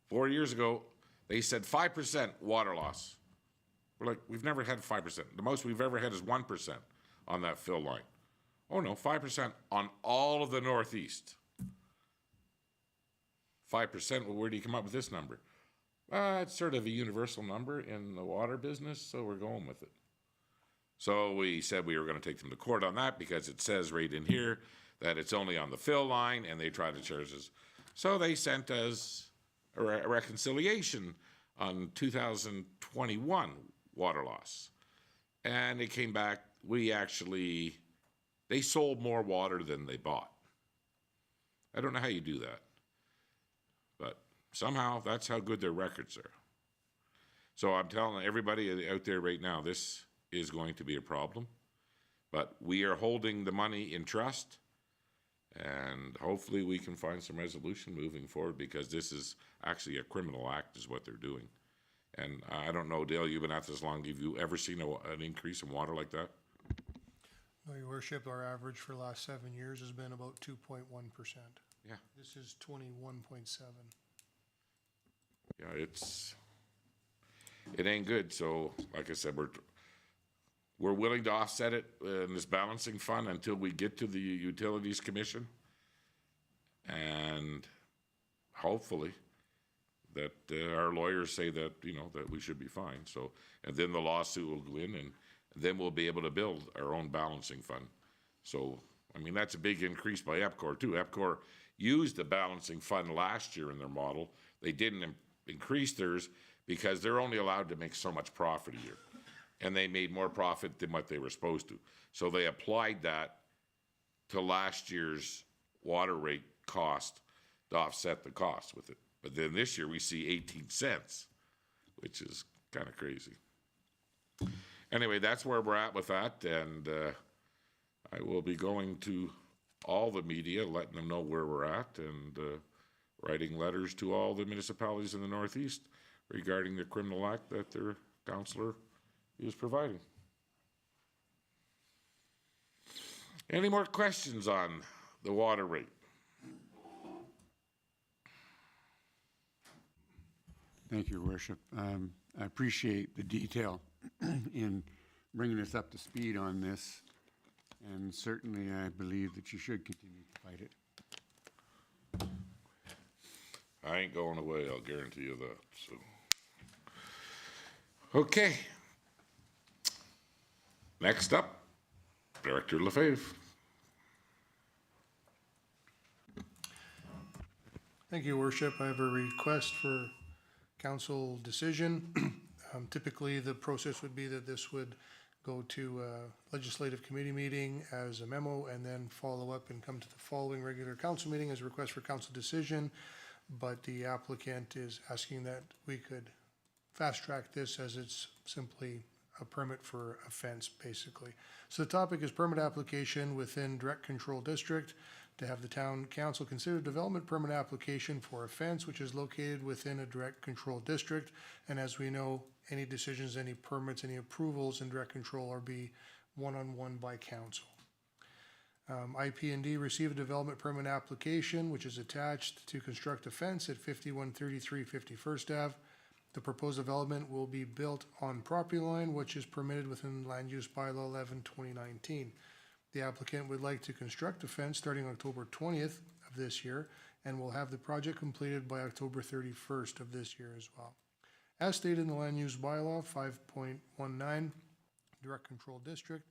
4 years ago, they said 5% water loss. We're like, we've never had 5%. The most we've ever had is 1% on that fill line. Oh no, 5% on all of the Northeast. 5%, well, where do you come up with this number? It's sort of a universal number in the water business, so we're going with it. So we said we were going to take them to court on that because it says right in here that it's only on the fill line, and they tried to charge us. So they sent us a reconciliation on 2021 water loss. And it came back, they sold more water than they bought. I don't know how you do that. But somehow, that's how good their records are. So I'm telling everybody out there right now, this is going to be a problem. But we are holding the money in trust, and hopefully we can find some resolution moving forward, because this is actually a criminal act is what they're doing. And I don't know, Dale, you've been at this long. Have you ever seen an increase in water like that? No, Your Worship, our average for the last 7 years has been about 2.1%. Yeah. This is 21.7. Yeah, it ain't good. So, like I said, we're willing to offset it in this balancing fund until we get to the Utilities Commission. And hopefully that our lawyers say that, you know, that we should be fine. So, and then the lawsuit will go in, and then we'll be able to build our own balancing fund. So, I mean, that's a big increase by EPCOR too. EPCOR used the balancing fund last year in their model. They didn't increase theirs because they're only allowed to make so much profit a year. And they made more profit than what they were supposed to. So they applied that to last year's water rate cost to offset the cost with it. But then this year we see 18 cents, which is kind of crazy. Anyway, that's where we're at with that, and I will be going to all the media, letting them know where we're at, and writing letters to all the municipalities in the Northeast regarding the criminal act that their councillor is providing. Any more questions on the water rate? Thank you, Your Worship. I appreciate the detail in bringing us up to speed on this, and certainly I believe that you should continue to fight it. I ain't going away, I'll guarantee you that. So, okay. Next up, Director Lefebvre. Thank you, Your Worship. I have a request for council decision. Typically, the process would be that this would go to a legislative committee meeting as a memo, and then follow up and come to the following regular council meeting as a request for council decision. But the applicant is asking that we could fast track this, as it's simply a permit for a fence, basically. So the topic is permit application within direct control district to have the town council consider development permit application for a fence which is located within a direct control district. And as we know, any decisions, any permits, any approvals in direct control are be one-on-one by council. IP&D received a development permit application which is attached to construct a fence at 5133 51st Ave. The proposed development will be built on property line which is permitted within Land Use Bylaw 11/2019. The applicant would like to construct a fence starting October 20th of this year, and will have the project completed by October 31st of this year as well. As stated in the Land Use Bylaw 5.19, Direct Control District,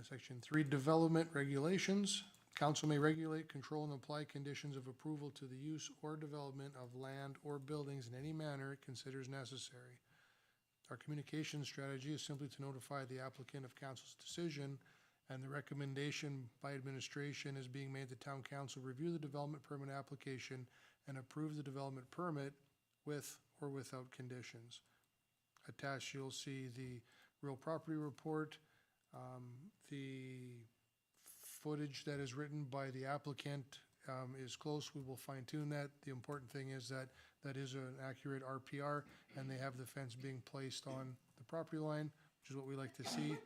Section 3, Development Regulations, council may regulate, control, and apply conditions of approval to the use or development of land or buildings in any manner it considers necessary. Our communication strategy is simply to notify the applicant of council's decision, and the recommendation by administration is being made that town council review the development permit application and approve the development permit with or without conditions. Attached, you'll see the real property report, the footage that is written by the applicant is close. We will fine tune that. The important thing is that that is an accurate RPR, and they have the fence being placed on the property line, which is what we like to see,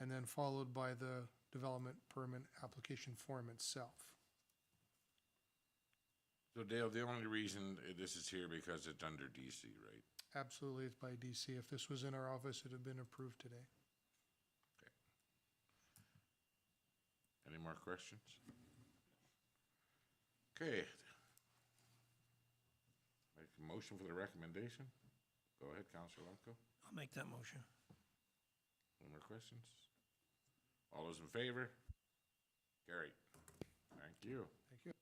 and then followed by the development permit application form itself. So Dale, the only reason this is here because it's under DC, right? Absolutely, it's by DC. If this was in our office, it would have been approved today. Any more questions? Okay. Make a motion for the recommendation. Go ahead, Councilor Lefko. I'll make that motion. Any more questions? All those in favor? Carried. Thank you. Thank you.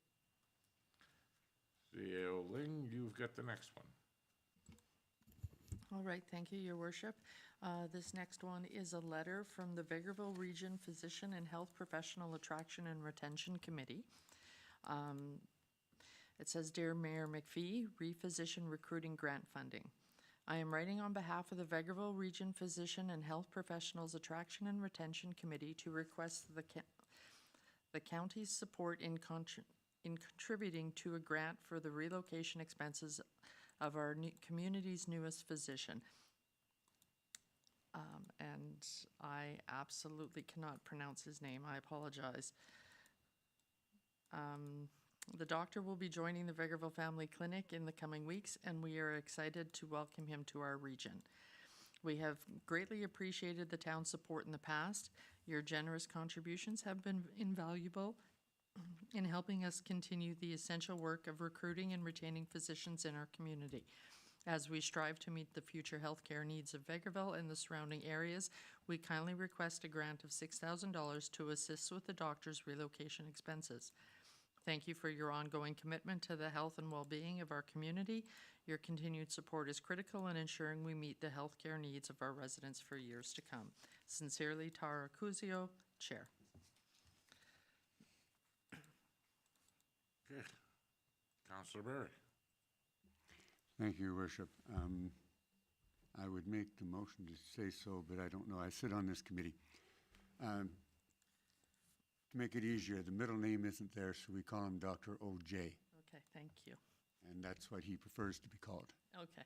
CEO Ling, you've got the next one. All right, thank you, Your Worship. This next one is a letter from the Vegreville Region Physician and Health Professional Attraction and Retention Committee. It says, Dear Mayor McPhee, Rephysician Recruiting Grant Funding. I am writing on behalf of the Vegreville Region Physician and Health Professionals Attraction and Retention Committee to request the county's support in contributing to a grant for the relocation expenses of our community's newest physician. And I absolutely cannot pronounce his name. I apologize. The doctor will be joining the Vegreville Family Clinic in the coming weeks, and we are excited to welcome him to our region. We have greatly appreciated the town's support in the past. Your generous contributions have been invaluable in helping us continue the essential work of recruiting and retaining physicians in our community. As we strive to meet the future healthcare needs of Vegreville and the surrounding areas, we kindly request a grant of $6,000 to assist with the doctor's relocation expenses. Thank you for your ongoing commitment to the health and well-being of our community. Your continued support is critical in ensuring we meet the healthcare needs of our residents for years to come. Sincerely, Tara Cusio, Chair. Okay. Councillor Barry. Thank you, Your Worship. I would make the motion to say so, but I don't know. I sit on this committee. To make it easier, the middle name isn't there, so we call him Dr. O.J. Okay, thank you. And that's what he prefers to be called. Okay.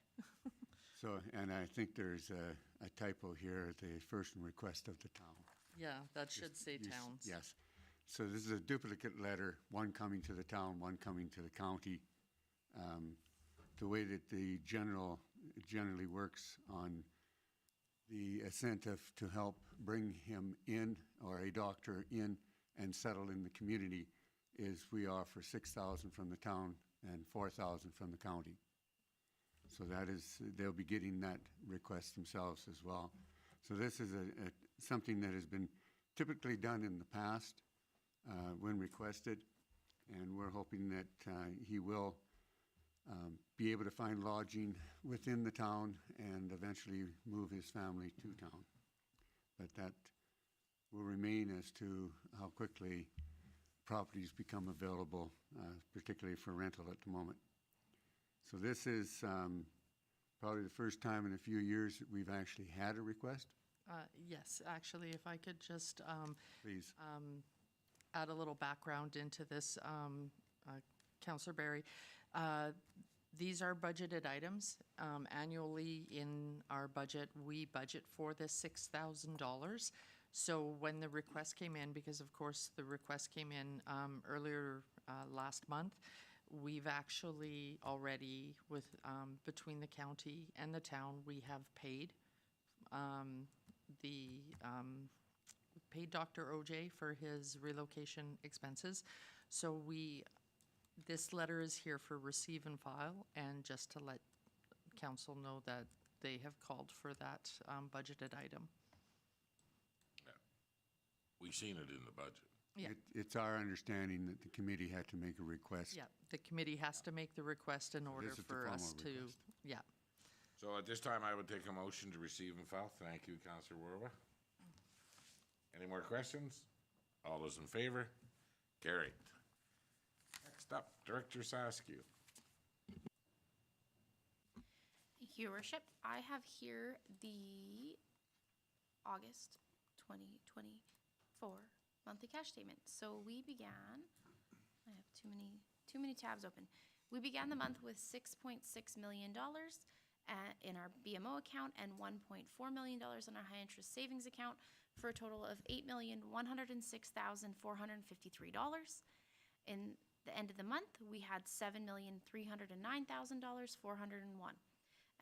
So, and I think there's a typo here, the first request of the town. Yeah, that should say towns. Yes. So this is a duplicate letter, one coming to the town, one coming to the county. The way that the generally works on the incentive to help bring him in, or a doctor in, and settle in the community is we offer $6,000 from the town and $4,000 from the county. So that is, they'll be getting that request themselves as well. So this is something that has been typically done in the past when requested, and we're hoping that he will be able to find lodging within the town and eventually move his family to town. But that will remain as to how quickly properties become available, particularly for rental at the moment. So this is probably the first time in a few years that we've actually had a request. Yes, actually, if I could just Please. Add a little background into this, Councillor Barry. These are budgeted items. Annually in our budget, we budget for this $6,000. So when the request came in, because of course the request came in earlier last month, we've actually already, with between the county and the town, we have paid paid Dr. OJ for his relocation expenses. So this letter is here for receive and file, and just to let council know that they have called for that budgeted item. Yeah. We've seen it in the budget. Yeah. It's our understanding that the committee had to make a request. Yeah, the committee has to make the request in order this is the for us formal to, request. yeah. So at this time, I would take a motion to receive and file. Thank you, Councillor Werba. Any more questions? All those in favor? Carried. Next up, Director Saskew. Thank you, Your Worship. I have here the August 2024 monthly cash statement. So we began, I have too many tabs open. We began the month with $6.6 million in our BMO account and $1.4 million in our high interest savings account, for a total of $8,106,453. In the end of the month, we had $7,309,401.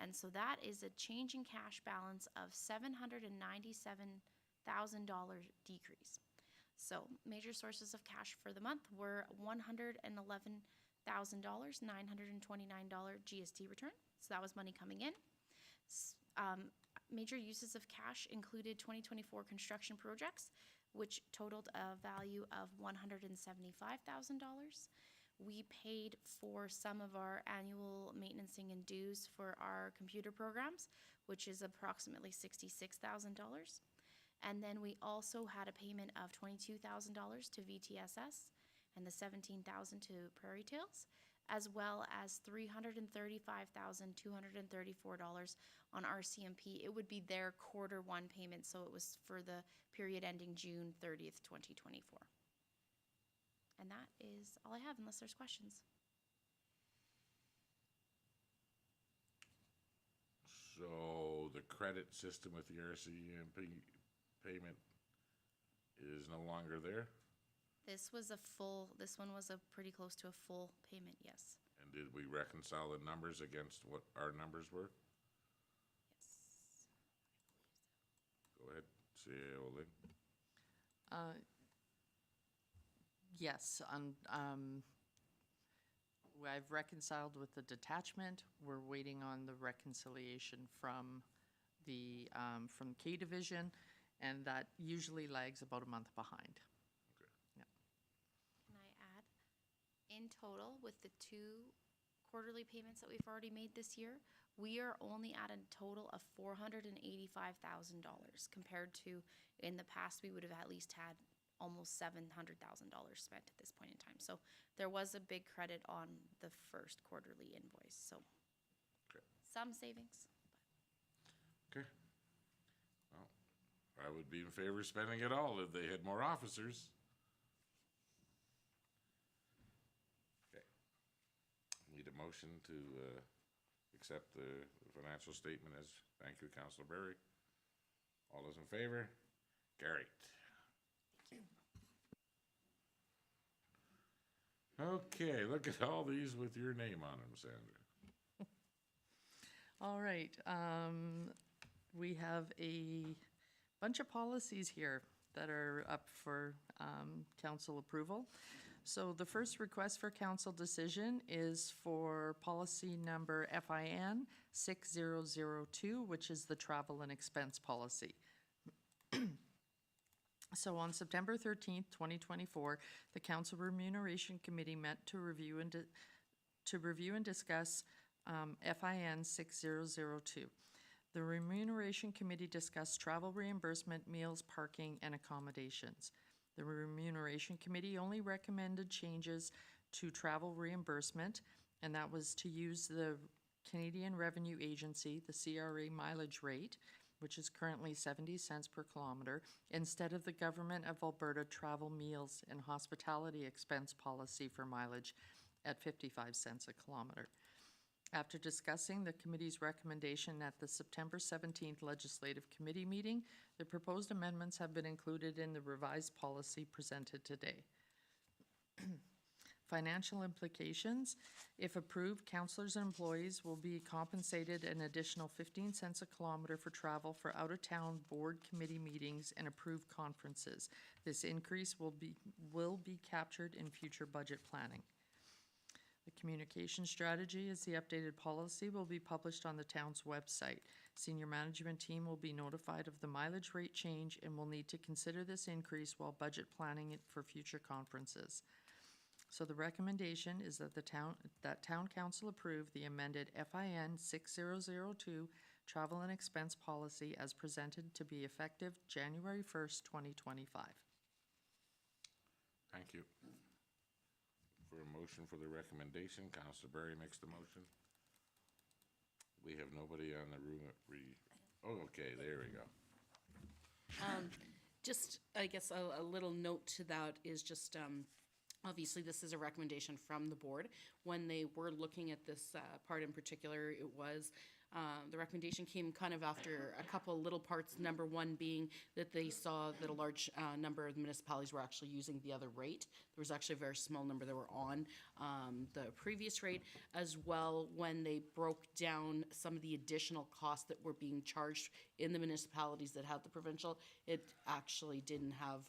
And so that is a change in cash balance of $797,000 decrease. So major sources of cash for the month were $111,929 GST return. So that was money coming in. Major uses of cash included 2024 construction projects, which totaled a value of $175,000. We paid for some of our annual maintenancing and dues for our computer programs, which is approximately $66,000. And then we also had a payment of $22,000 to VTSS and the 17,000 to Prairie Tales, as well as $335,234 on RCMP. It would be their quarter one payment, so it was for the period ending June 30th, 2024. And that is all I have, unless there's questions. So the credit system with the RCMP payment is no longer there? This one was a pretty close to a full payment, yes. And did we reconcile the numbers against what our numbers were? Yes. Go ahead, CAO Lynn. Yes, I've reconciled with the detachment. We're waiting on the reconciliation from the, from K Division, and that usually lags about a month behind. Okay. Yeah. Can I add, in total, with the 2 quarterly payments that we've already made this year, we are only at a total of $485,000 compared to, in the past, we would have at least had almost $700,000 spent at this point in time. So there was a big credit on the first quarterly invoice, so Okay. some savings. Okay. Well, I would be in favor of spending it all if they had more officers. Okay. Need a motion to accept the financial statement as, thank you, Councillor Berry. All those in favor? Carried. Okay, look at all these with your name on them, Sandra. All right, we have a bunch of policies here that are up for council approval. So the first request for council decision is for policy number FIN 6002, which is the travel and expense policy. So on September 13th, 2024, the Council Remuneration Committee met to review and discuss FIN 6002. The Remuneration Committee discussed travel reimbursement, meals, parking, and accommodations. The Remuneration Committee only recommended changes to travel reimbursement, and that was to use the Canadian Revenue Agency, the CRA mileage rate, which is currently 70 cents per kilometer, instead of the Government of Alberta travel, meals, and hospitality expense policy for mileage at 55 cents a kilometer. After discussing the committee's recommendation at the September 17th Legislative Committee meeting, the proposed amendments have been included in the revised policy presented today. Financial implications. If approved, councillors and employees will be compensated an additional 15 cents a kilometer for travel for out-of-town board committee meetings and approved conferences. This increase will be captured in future budget planning. The communication strategy is the updated policy will be published on the town's website. Senior management team will be notified of the mileage rate change and will need to consider this increase while budget planning it for future conferences. So the recommendation is that town council approve the amended FIN 6002 travel and expense policy as presented to be effective January 1st, 2025. Thank you. For a motion for the recommendation, Councillor Berry makes the motion. We have nobody on the room. Oh, okay, there we go. Just, I guess, a little note to that is just, obviously, this is a recommendation from the board. When they were looking at this part in particular, it was, the recommendation came kind of after a couple little parts. Number one being that they saw that a large number of municipalities were actually using the other rate. There was actually a very small number that were on the previous rate. As well, when they broke down some of the additional costs that were being charged in the municipalities that had the provincial, it actually didn't have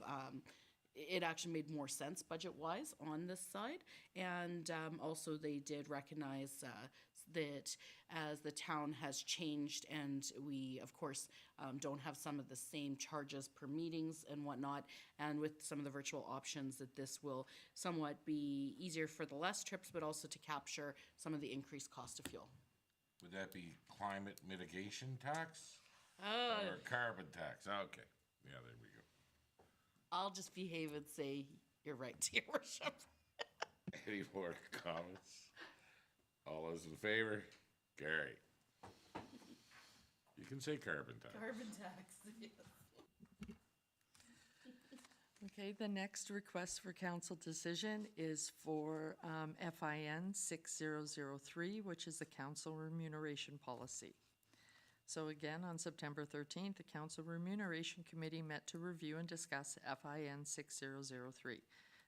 it actually made more sense budget-wise on this side. And also they did recognize that as the town has changed and we, of course, don't have some of the same charges per meetings and whatnot, and with some of the virtual options, that this will somewhat be easier for the less trips, but also to capture some of the increased cost of fuel. Would that be climate mitigation tax? Or carbon tax? Okay. Yeah, there we go. I'll just behave and say, you're right, Your Worship. Any more comments? All those in favor? Carry. You can say carbon tax. Carbon tax, yes. Okay, the next request for council decision is for FIN 6003, which is the council remuneration policy. So again, on September 13th, the Council Remuneration Committee met to review and discuss FIN 6003.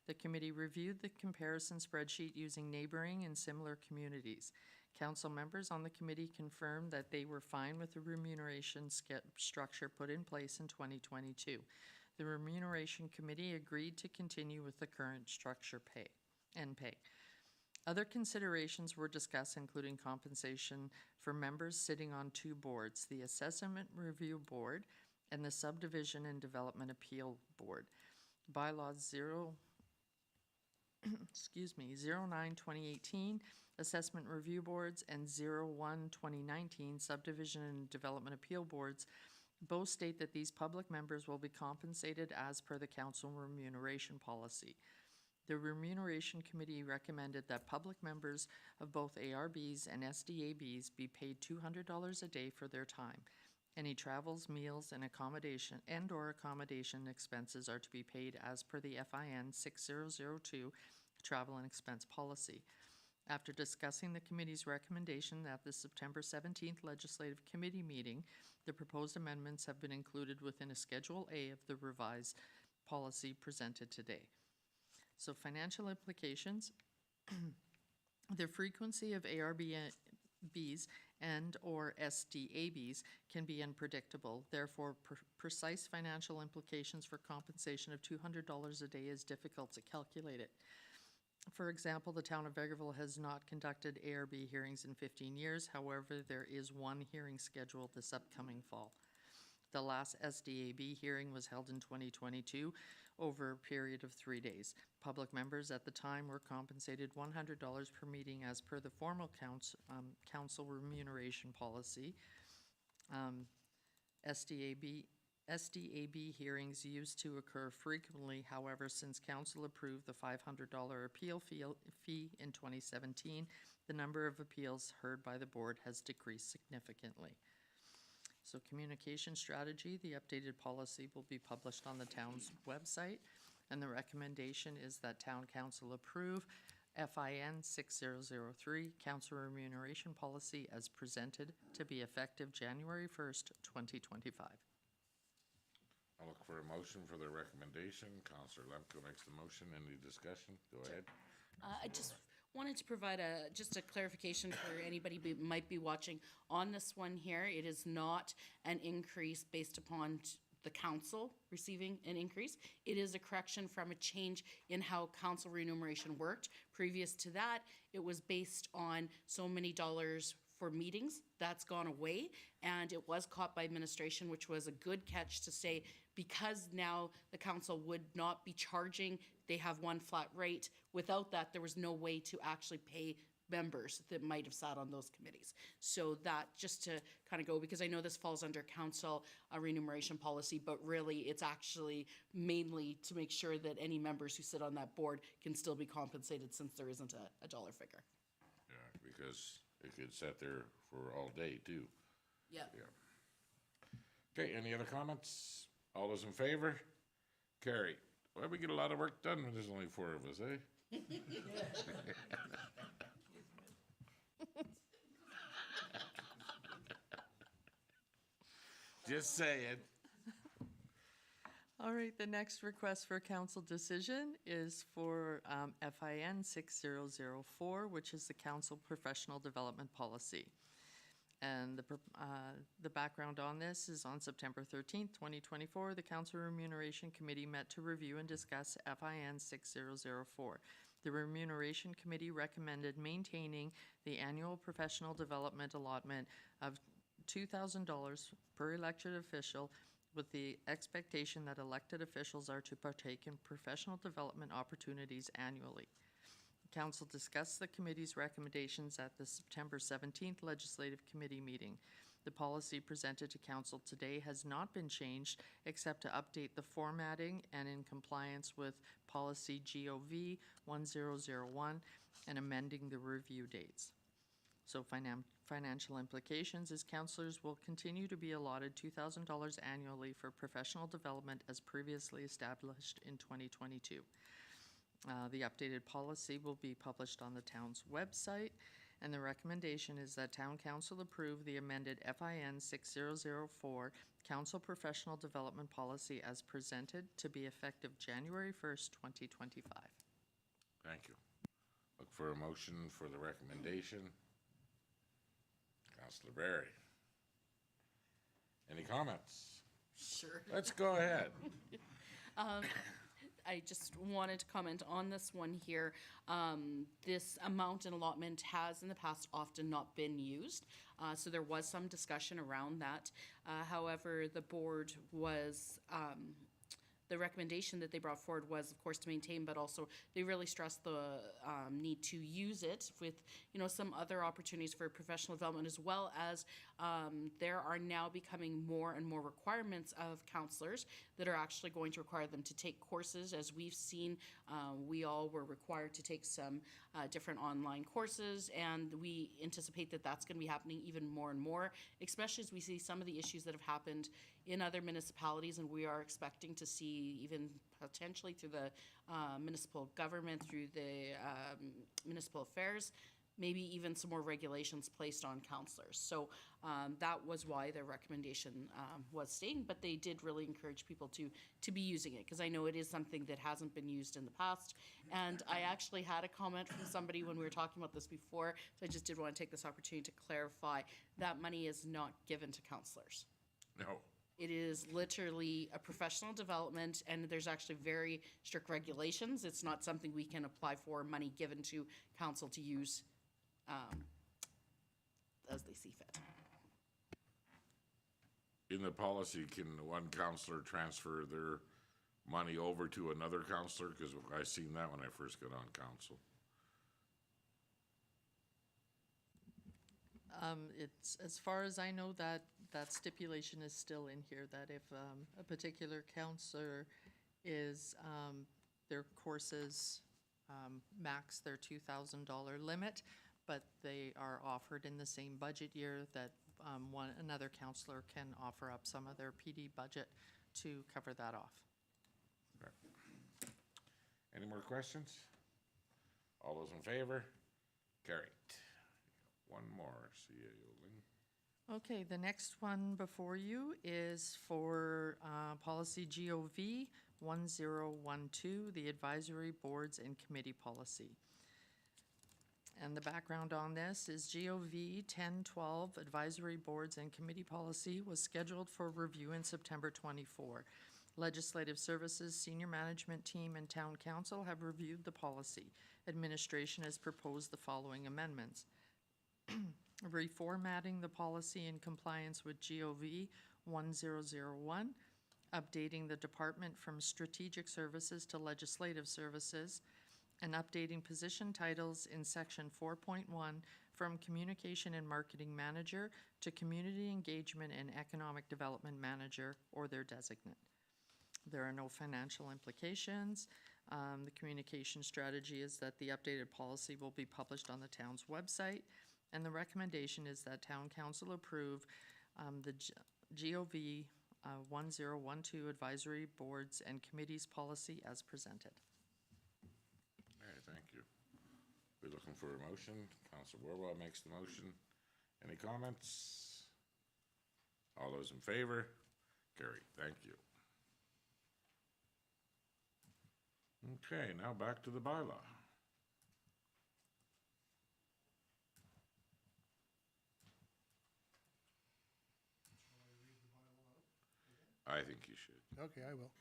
The committee reviewed the comparison spreadsheet using neighboring and similar communities. Council members on the committee confirmed that they were fine with the remuneration structure put in place in 2022. The Remuneration Committee agreed to continue with the current structure pay. Other considerations were discussed, including compensation for members sitting on two boards, the Assessment Review Board and the Subdivision and Development Appeal Board. Bylaws 09-2018 Assessment Review Boards and 01-2019 Subdivision and Development Appeal Boards both state that these public members will be compensated as per the council remuneration policy. The Remuneration Committee recommended that public members of both ARBs and SDABs be paid $200 a day for their time. Any travels, meals, and accommodation expenses are to be paid as per the FIN 6002 travel and expense policy. After discussing the committee's recommendation at the September 17th Legislative Committee meeting, the proposed amendments have been included within a Schedule A of the revised policy presented today. So financial implications, the frequency of ARBs and or SDABs can be unpredictable. Therefore, precise financial implications for compensation of $200 a day is difficult to calculate it. For example, the town of Vegreville has not conducted ARB hearings in 15 years. However, there is one hearing scheduled this upcoming fall. The last SDAB hearing was held in 2022 over a period of 3 days. Public members at the time were compensated $100 per meeting as per the formal council remuneration policy. SDAB hearings used to occur frequently. However, since council approved the $500 appeal fee in 2017, the number of appeals heard by the board has decreased significantly. So communication strategy, the updated policy will be published on the town's website, and the recommendation is that town council approve FIN 6003 council remuneration policy as presented to be effective January 1st, 2025. I'll look for a motion for the recommendation. Councillor Lemko makes the motion. Any discussion? Go ahead. I just wanted to provide just a clarification for anybody who might be watching on this one here. It is not an increase based upon the council receiving an increase. It is a correction from a change in how council remuneration worked. Previous to that, it was based on so many dollars for meetings. That's gone away, and it was caught by administration, which was a good catch to say, because now the council would not be charging, they have one flat rate. Without that, there was no way to actually pay members that might have sat on those committees. So that, just to kind of go, because I know this falls under council remuneration policy, but really it's actually mainly to make sure that any members who sit on that board can still be compensated, since there isn't a dollar figure. Yeah, because it could sit there for all day too. Yeah. Okay, any other comments? All those in favor? Carry. Well, we get a lot of work done when there's only 4 of us, eh? Just saying. All right, the next request for council decision is for FIN 6004, which is the council professional development policy. And the background on this is on September 13th, 2024, the Council Remuneration Committee met to review and discuss FIN 6004. The Remuneration Committee recommended maintaining the annual professional development allotment of $2,000 per elected official, with the expectation that elected officials are to partake in professional development opportunities annually. Council discussed the committee's recommendations at the September 17th Legislative Committee meeting. The policy presented to council today has not been changed except to update the formatting and in compliance with policy GOV 1001 and amending the review dates. So financial implications is councillors will continue to be allotted $2,000 annually for professional development as previously established in 2022. The updated policy will be published on the town's website, and the recommendation is that town council approve the amended FIN 6004 council professional development policy as presented to be effective January 1st, 2025. Thank you. Look for a motion for the recommendation. Councillor Barry. Any comments? Sure. Let's go ahead. I just wanted to comment on this one here. This amount and allotment has in the past often not been used. So there was some discussion around that. However, the board was, the recommendation that they brought forward was, of course, to maintain, but also they really stressed the need to use it with, you know, some other opportunities for professional development, as well as there are now becoming more and more requirements of counselors that are actually going to require them to take courses. As we've seen, we all were required to take some different online courses, and we anticipate that that's going to be happening even more and more, especially as we see some of the issues that have happened in other municipalities, and we are expecting to see even potentially through the municipal government, through the municipal affairs, maybe even some more regulations placed on counselors. So that was why their recommendation was staying, but they did really encourage people to be using it, because I know it is something that hasn't been used in the past. And I actually had a comment from somebody when we were talking about this before, so I just did want to take this opportunity to clarify that money is not given to counselors. No. It is literally a professional development, and there's actually very strict regulations. It's not something we can apply for money given to council to use as they see fit. In the policy, can one counselor transfer their money over to another counselor? Because I seen that when I first got on council. It's, as far as I know, that stipulation is still in here, that if a particular counselor is, their courses max their $2,000 limit, but they are offered in the same budget year, that another counselor can offer up some of their PD budget to cover that off. Okay. Any more questions? All those in favor? Carried. One more, C.A. Yodling. Okay, the next one before you is for policy GOV 1012, the advisory boards and committee policy. And the background on this is GOV 1012 advisory boards and committee policy was scheduled for review in September 24. Legislative Services Senior Management Team and Town Council have reviewed the policy. Administration has proposed the following amendments. Reformatting the policy in compliance with GOV 1001, updating the department from strategic services to legislative services, and updating position titles in section 4.1 from communication and marketing manager to community engagement and economic development manager or their designate. There are no financial implications. The communication strategy is that the updated policy will be published on the town's website, and the recommendation is that town council approve the GOV 1012 advisory boards and committees policy as presented. All right, thank you. We're looking for a motion. Councilor Warwell makes the motion. Any comments? All those in favor? Carried. Thank you. Okay, now back to the bylaw. I think you should. Okay, I will.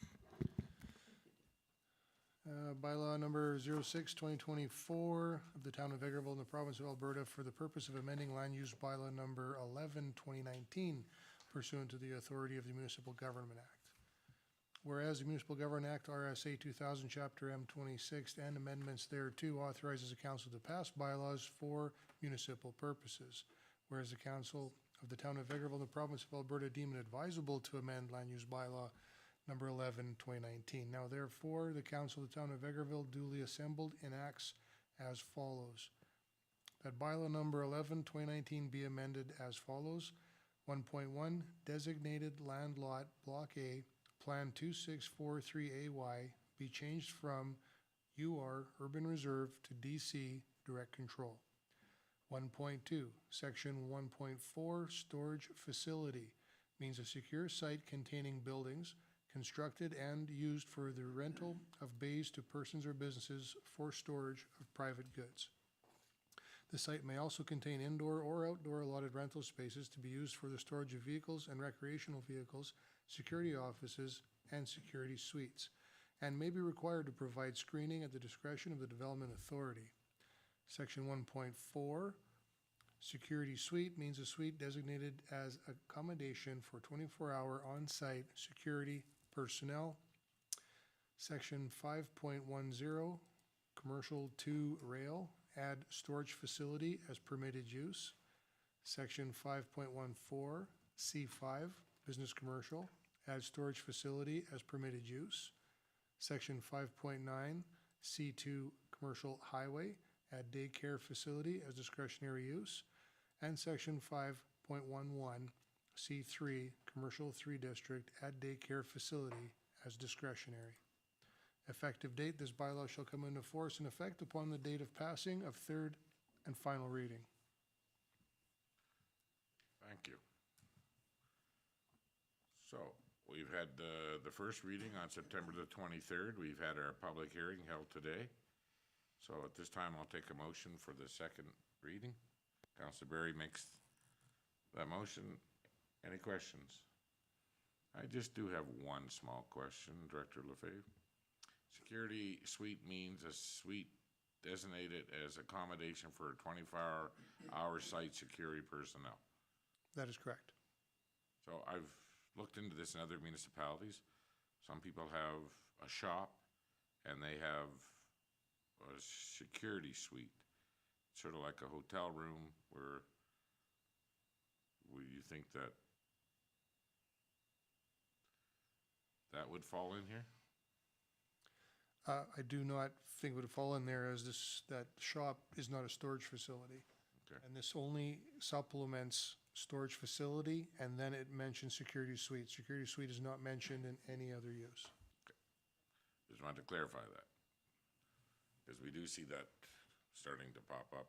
Bylaw number 06/2024 of the town of Vegreville in the province of Alberta for the purpose of amending land use bylaw number 11/2019 pursuant to the authority of the Municipal Government Act. Whereas the Municipal Government Act, RSA 2000, Chapter M26, and amendments thereto authorizes the council to pass bylaws for municipal purposes. Whereas the council of the Town of Vegreville in the Province of Alberta deem it advisable to amend Land Use Bylaw number 11, 2019. Now therefore, the Council of the Town of Vegreville duly assembled enacts as follows. That Bylaw number 11, 2019 be amended as follows. 1.1, designated land lot Block A, Plan 2643AY be changed from UR Urban Reserve to DC Direct Control. 1.2, Section 1.4, Storage Facility means a secure site containing buildings constructed and used for the rental of bays to persons or businesses for storage of private goods. The site may also contain indoor or outdoor allotted rental spaces to be used for the storage of vehicles and recreational vehicles, security offices, and security suites, and may be required to provide screening at the discretion of the Development Authority. Section 1.4, Security Suite means a suite designated as accommodation for 24-hour on-site security personnel. Section 5.10, Commercial 2 Rail, add storage facility as permitted use. Section 5.14, C5, Business Commercial, add storage facility as permitted use. Section 5.9, C2, Commercial Highway, add daycare facility as discretionary use. And Section 5.11, C3, Commercial 3 District, add daycare facility as discretionary. Effective date, this bylaw shall come into force in effect upon the date of passing of third and final reading. Thank you. So, we've had the first reading on September the 23rd. We've had our public hearing held today. So at this time, I'll take a motion for the second reading. Councillor Berry makes that motion. Any questions? I just do have one small question, Director Lefebvre. Security suite means a suite designated as accommodation for 24-hour site security personnel. That is correct. So I've looked into this in other municipalities. Some people have a shop and they have a security suite, sort of like a hotel room where you think that that would fall in here? I do not think it would fall in there, as that shop is not a storage facility. Okay. And this only supplements storage facility, and then it mentions security suite. Security suite is not mentioned in any other use. Okay. Just wanted to clarify that. Because we do see that starting to pop up.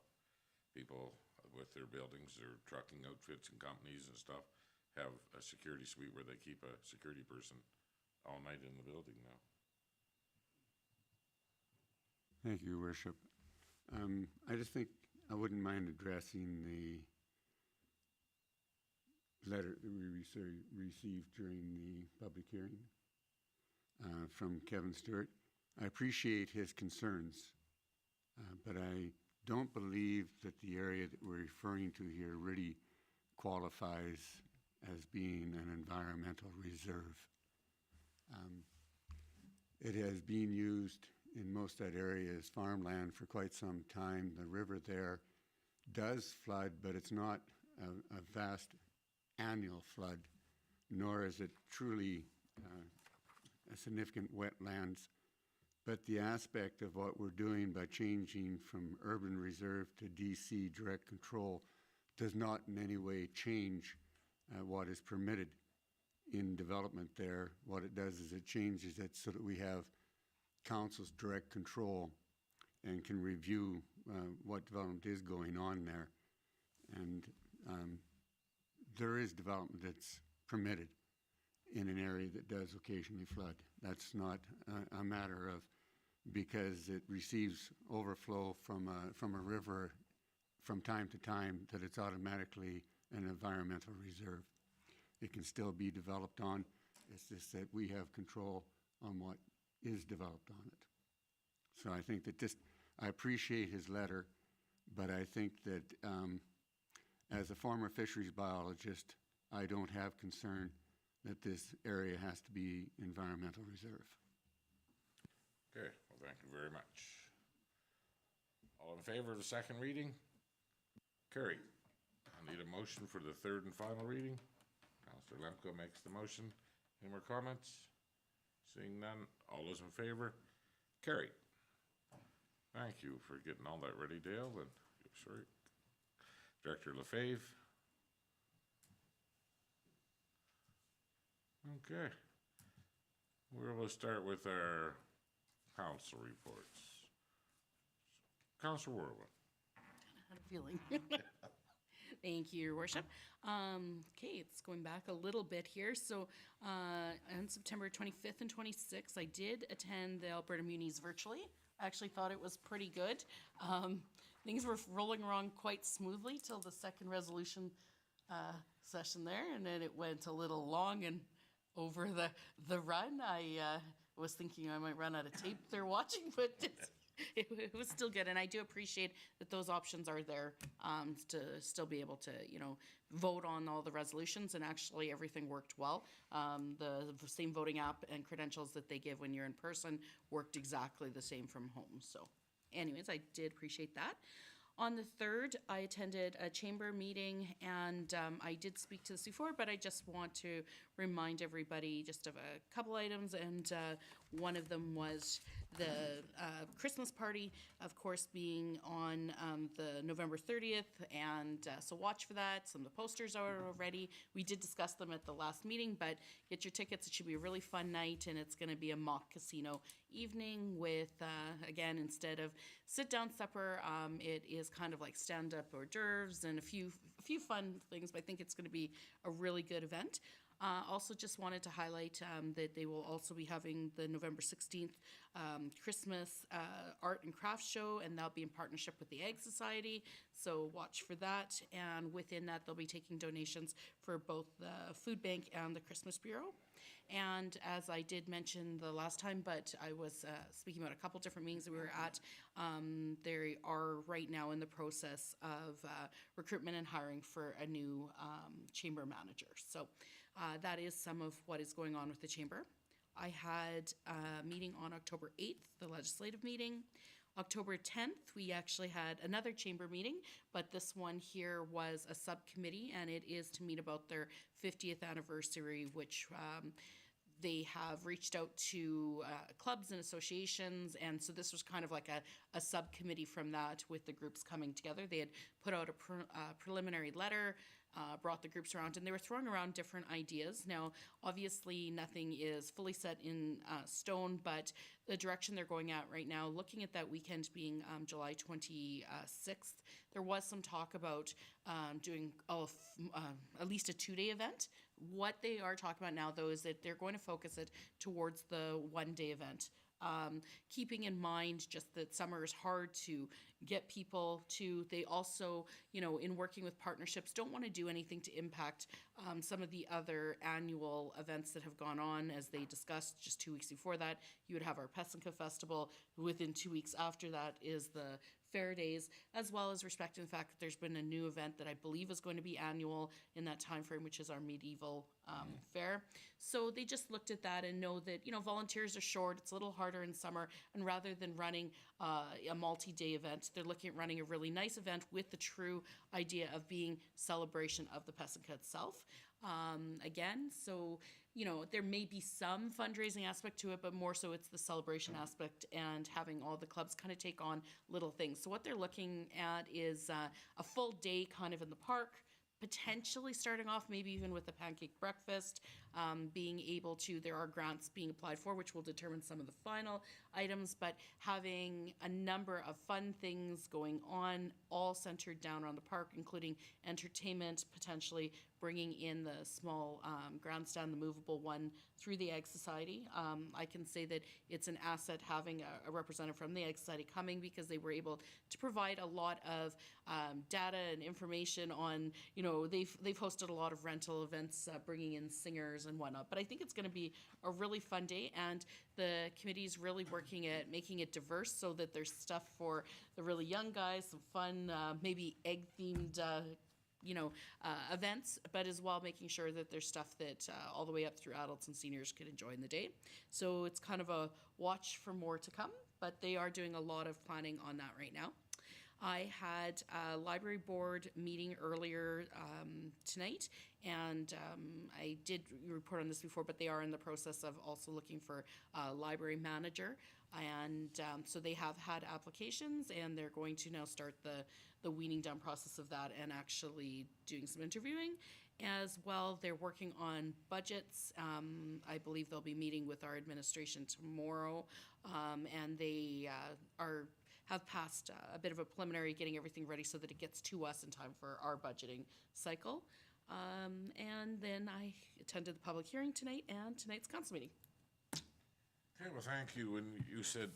People with their buildings, their trucking outfits and companies and stuff have a security suite where they keep a security person all night in the building now. Thank you, Your Worship. I just think I wouldn't mind addressing the letter that we received during the public hearing from Kevin Stewart. I appreciate his concerns, but I don't believe that the area that we're referring to here really qualifies as being an environmental reserve. It has been used in most of that area as farmland for quite some time. The river there does flood, but it's not a vast annual flood, nor is it truly a significant wetlands. But the aspect of what we're doing by changing from urban reserve to DC direct control does not in any way change what is permitted in development there. What it does is it changes it so that we have council's direct control and can review what development is going on there. And there is development that's permitted in an area that does occasionally flood. That's not a matter of because it receives overflow from a river from time to time that it's automatically an environmental reserve. It can still be developed on. It's just that we have control on what is developed on it. So I think that I appreciate his letter, but I think that as a former fisheries biologist, I don't have concern that this area has to be environmental reserve. Okay, well, thank you very much. All in favor of the second reading? Carried. And Need a motion for the third and final reading? Counselor Lemko makes the motion. Any more comments? Seeing none, all those in favor? Carried. Thank you for getting all that ready, Dale, and, sorry. Director Lefebvre. Okay. We'll start with our council reports. Councilor Whirlwind. I had a feeling. Thank you, Your Worship. Okay, it's going back a little bit here. So on September 25th and 26th, I did attend the Alberta Munis virtually. I actually thought it was pretty good. Things were rolling along quite smoothly till the second resolution session there, and then it went a little long and over the run. I was thinking I might run out of tape there watching, but it was still good, and I do appreciate that those options are there to still be able to, vote on all the resolutions, and actually everything worked well. The same voting app and credentials that they give when you're in person worked exactly the same from home. So anyways, I did appreciate that. On the 3rd, I attended a chamber meeting, and I did speak to this before, but I just want to remind everybody just of a couple items, and one of them was the Christmas party, of course, being on the November 30th, and so watch for that. Some of the posters are ready. We did discuss them at the last meeting, but get your tickets. It should be a really fun night, and it's going to be a mock casino evening with, again, instead of sit-down supper, it is kind of like stand-up hors d'oeuvres and a few fun things, but I think it's going to be a really good event. Also just wanted to highlight that they will also be having the November 16th Christmas art and craft show, and that'll be in partnership with the Egg Society, so watch for that. And within that, they'll be taking donations for both the Food Bank and the Christmas Bureau. And as I did mention the last time, but I was speaking about a couple different meetings that we were at, they are right now in the process of recruitment and hiring for a new chamber manager. So that is some of what is going on with the chamber. I had a meeting on October 8th, the legislative meeting. October 10th, we actually had another chamber meeting, but this one here was a subcommittee, and it is to meet about their 50th anniversary, which they have reached out to clubs and associations, and so this was kind of like a subcommittee from that with the groups coming together. They had put out a preliminary letter, brought the groups around, and they were throwing around different ideas. Now, obviously, nothing is fully set in stone, but the direction they're going at right now, looking at that weekend being July 26th, there was some talk about doing at least a 2-day event. What they are talking about now, though, is that they're going to focus it towards the 1-day event. Keeping in mind just that summer is hard to get people to. They also, in working with partnerships, don't want to do anything to impact some of the other annual events that have gone on. As they discussed just 2 weeks before that, you would have our Pesinka Festival. Within 2 weeks after that is the Fair Days, as well as respecting the fact that there's been a new event that I believe is going to be annual in that time frame, which is our medieval fair. So they just looked at that and know that, volunteers are short, it's a little harder in summer, and rather than running a multi-day event, they're looking at running a really nice event with the true idea of being celebration of the Pesinka itself. Again, so there may be some fundraising aspect to it, but more so it's the celebration aspect and having all the clubs kind of take on little things. So what they're looking at is a full day kind of in the park, potentially starting off maybe even with a pancake breakfast, being able to, there are grants being applied for, which will determine some of the final items, but having a number of fun things going on, all centered down around the park, including entertainment, potentially bringing in the small grandstand, the movable one, through the Egg Society. I can say that it's an asset having a representative from the Egg Society coming, because they were able to provide a lot of data and information on, they've hosted a lot of rental events, bringing in singers and whatnot. But I think it's going to be a really fun day, and the committee is really working at making it diverse so that there's stuff for the really young guys, some fun, maybe egg-themed events, but as well making sure that there's stuff that all the way up through adults and seniors could enjoy in the day. So it's kind of a watch for more to come, but they are doing a lot of planning on that right now. I had a library board meeting earlier tonight, and I did report on this before, but they are in the process of also looking for a library manager. And so they have had applications, and they're going to now start the weaning down process of that and actually doing some interviewing. As well, they're working on budgets. I believe they'll be meeting with our administration tomorrow, and they have passed a bit of a preliminary, getting everything ready so that it gets to us in time for our budgeting cycle. And then I attended the public hearing tonight and tonight's council meeting. Okay, well, thank you. When you said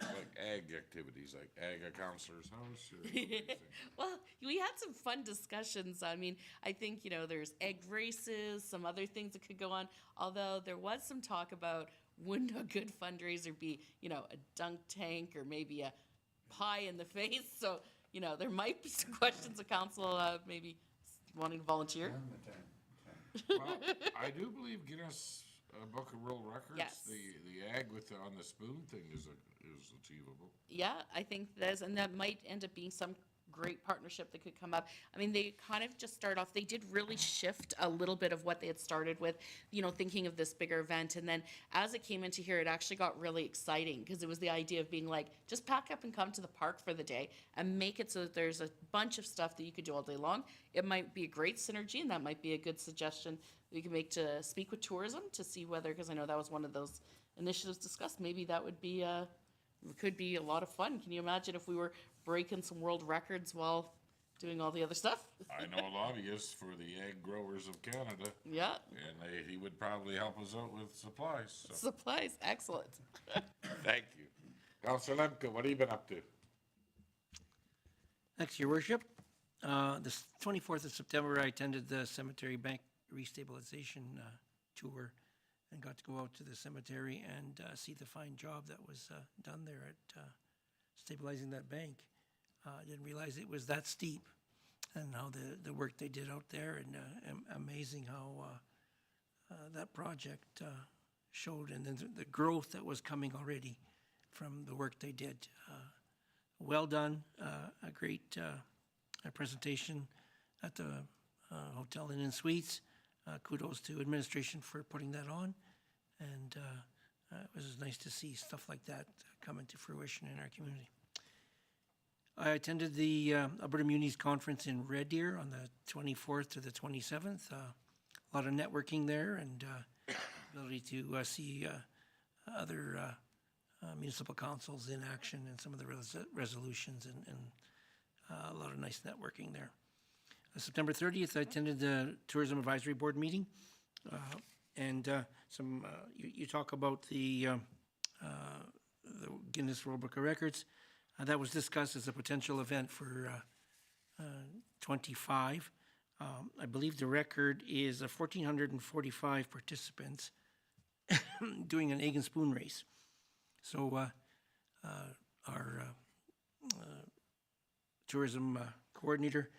like ag activities, like ag a counselor's house or anything? Well, we had some fun discussions. I mean, I think, there's egg races, some other things that could go on. Although there was some talk about wouldn't a good fundraiser be, a dunk tank or maybe a pie in the face. So, there might be some questions of council maybe wanting to volunteer. Well, I do believe Guinness Book of World Records, Yes. the ag with on the spoon thing is achievable. Yeah, I think and that might end up being some great partnership that could come up. I mean, they kind of just start off, they did really shift a little bit of what they had started with, thinking of this bigger event. And then as it came into here, it actually got really exciting because it was the idea of being like, just pack up and come to the park for the day and make it so that there's a bunch of stuff that you could do all day long. It might be a great synergy, and that might be a good suggestion we can make to speak with tourism to see whether, because I know that was one of those initiatives discussed, maybe that would be could be a lot of fun. Can you imagine if we were breaking some world records while doing all the other stuff? I know a lobbyist for the Egg Growers of Canada. Yeah. And he would probably help us out with supplies. So. Supplies, excellent. Thank you. Councillor Lemke, what have you been up to? Thanks, Your Worship. The 24th of September, I attended the Cemetery Bank Restabilization Tour and got to go out to the cemetery and see the fine job that was done there at stabilizing that bank. I didn't realize it was that steep, and how the work they did out there, and amazing how that project showed, and then the growth that was coming already from the work they did. Well done, a great presentation at the Hotel Inn and Suites. Kudos to administration for putting that on, and it was nice to see stuff like that come into fruition in our community. I attended the Alberta Munis Conference in Red Deer on the 24th to the 27th. A lot of networking there, and ability to see other municipal councils in action and some of the resolutions, and a lot of nice networking there. September 30th, I attended the Tourism Advisory Board meeting, and you talk about the Guinness World Book of Records. That was discussed as a potential event for 25. I believe the record is 1,445 participants doing an egg and spoon race. So our tourism coordinator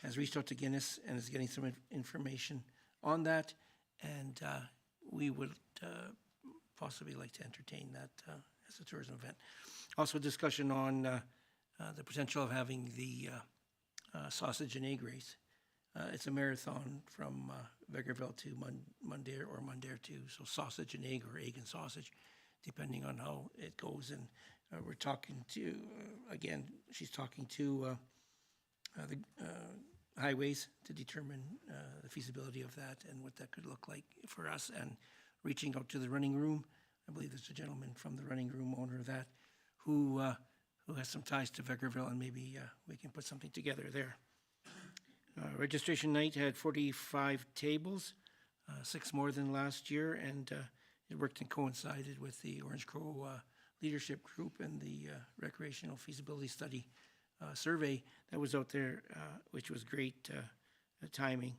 has reached out to Guinness and is getting some information on that, and we would possibly like to entertain that as a tourism event. Also, a discussion on the potential of having the sausage and egg race. It's a marathon from Vegreville to Mundare, or Mundare to, so sausage and egg, or egg and sausage, depending on how it goes. And we're talking to, again, she's talking to the highways to determine the feasibility of that and what that could look like for us, and reaching out to the running room. I believe there's a gentleman from the running room owner of that who has some ties to Vegreville, and maybe we can put something together there. Registration night had 45 tables, 6 more than last year, and it worked and coincided with the Orange Crow Leadership Group and the Recreational Feasibility Study survey that was out there, which was great timing.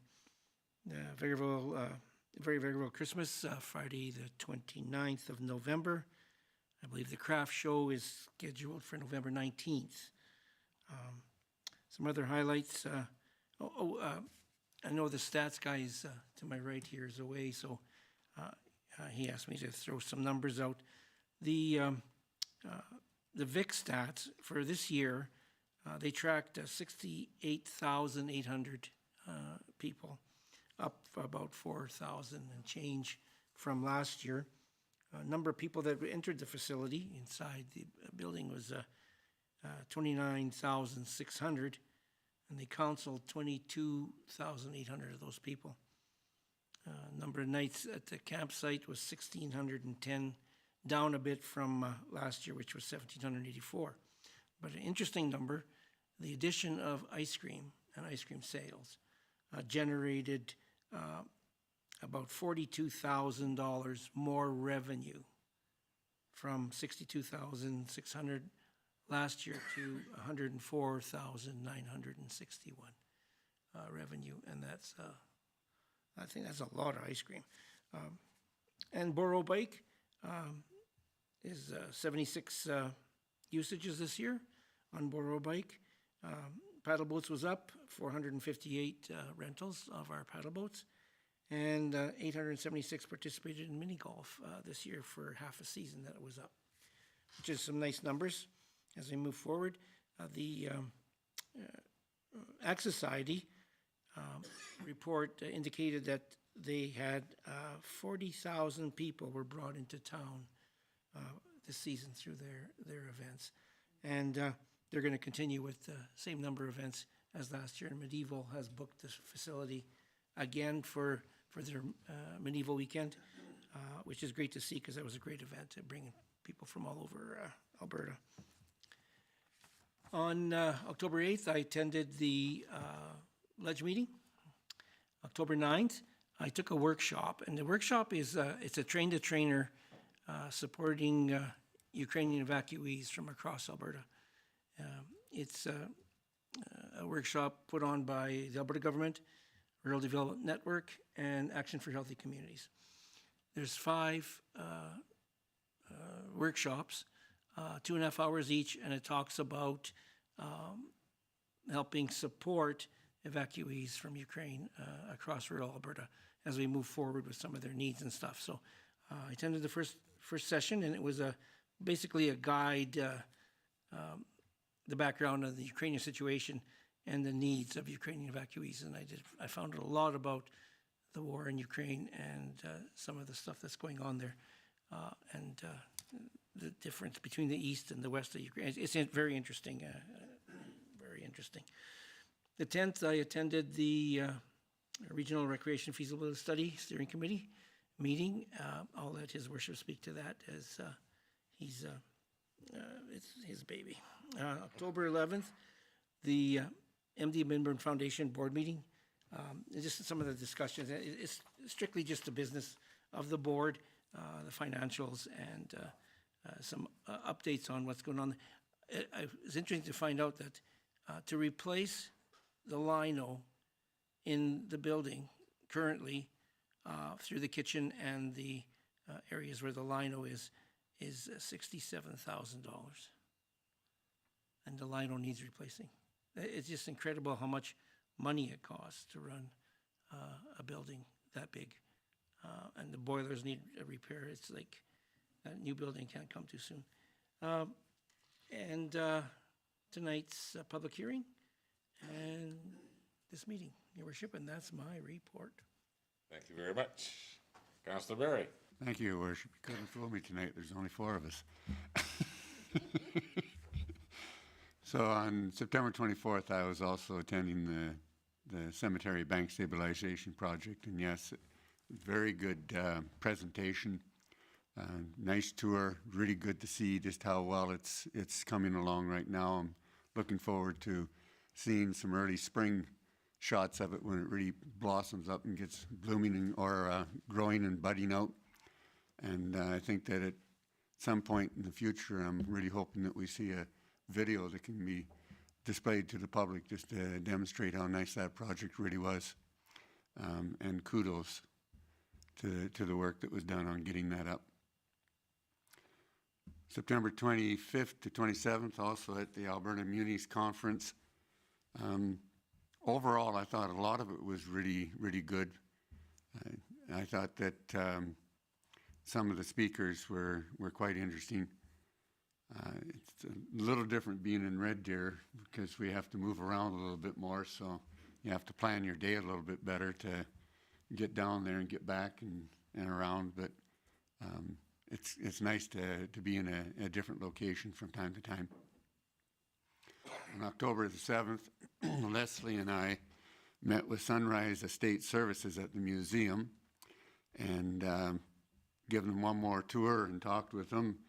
Vegreville Christmas, Friday the 29th of November. I believe the craft show is scheduled for November 19th. Some other highlights. I know the stats guy is to my right here is away, so he asked me to throw some numbers out. The VIC stats for this year, They tracked 68,800 people, up about 4,000 and change from last year. Number of people that entered the facility inside the building was 29,600, and they counseled 22,800 of those people. Number of nights at the campsite was 1,610, down a bit from last year, which was 1,784. But an interesting number, the addition of ice cream and ice cream sales generated about $42,000 more revenue, from 62,600 last year to 104,961 revenue, and that's I think that's a lot of ice cream. And Borough Bike is 76 usages this year on Borough Bike. Paddle boats was up, 458 rentals of our paddle boats, and 876 participated in mini golf this year for half a season that it was up, which is some nice numbers as we move forward. The Ag Society report indicated that they had 40,000 people were brought into town this season through their events. And they're going to continue with the same number of events as last year. And Medieval has booked this facility again for their Medieval weekend, which is great to see because that was a great event to bring people from all over Alberta. On October 8th, I attended the Ledge meeting. October 9th, I took a workshop, and the workshop is it's a train-the-trainer supporting Ukrainian evacuees from across Alberta. It's a workshop put on by the Alberta government, Rural Development Network, and Action for Healthy Communities. There's 5 workshops, 2.5 hours each, and it talks about helping support evacuees from Ukraine across rural Alberta as we move forward with some of their needs and stuff. So I attended the first session, and it was basically a guide, the background of the Ukrainian situation and the needs of Ukrainian evacuees. And I found a lot about the war in Ukraine and some of the stuff that's going on there, and the difference between the east and the west of Ukraine. It's very interesting, very interesting. The 10th, I attended the Regional Recreation Feasibility Study Steering Committee meeting. I'll let his worship speak to that as it's his baby. October 11th, the MD Minburn Foundation board meeting. Just some of the discussions. It's strictly just the business of the board, the financials, and some updates on what's going on. It was interesting to find out that to replace the lino in the building currently through the kitchen and the areas where the lino is $67,000. And the lino needs replacing. It's just incredible how much money it costs to run a building that big. And the boilers need a repair. It's like that new building can't come too soon. And tonight's public hearing and this meeting, Your Worship, and that's my report. Thank you very much. Councillor Berry. Thank you, Your Worship. You couldn't fool me tonight. There's only 4 of us. So on September 24th, I was also attending the Cemetery Bank Stabilization Project, and yes, very good presentation. Nice tour. Really good to see just how well it's coming along right now. I'm looking forward to seeing some early spring shots of it when it really blossoms up and gets blooming or growing and budding out. And I think that at some point in the future, I'm really hoping that we see a video that can be displayed to the public just to demonstrate how nice that project really was. And kudos to the work that was done on getting that up. September 25th to 27th, also at the Alberta Munis Conference. Overall, I thought a lot of it was really, really good. I thought that some of the speakers were quite interesting. It's a little different being in Red Deer because we have to move around a little bit more, so you have to plan your day a little bit better to get down there and get back and around, but it's nice to be in a different location from time to time. On October the 7th, Leslie and I met with Sunrise Estate Services at the museum and given them one more tour and talked with them.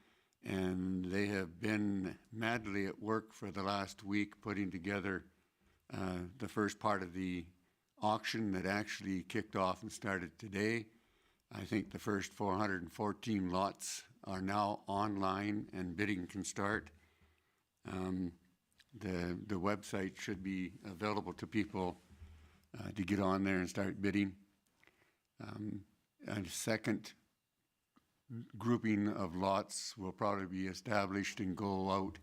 And they have been madly at work for the last week putting together the first part of the auction that actually kicked off and started today. I think the first 414 lots are now online and bidding can start. The website should be available to people to get on there and start bidding. A second grouping of lots will probably be established and go out.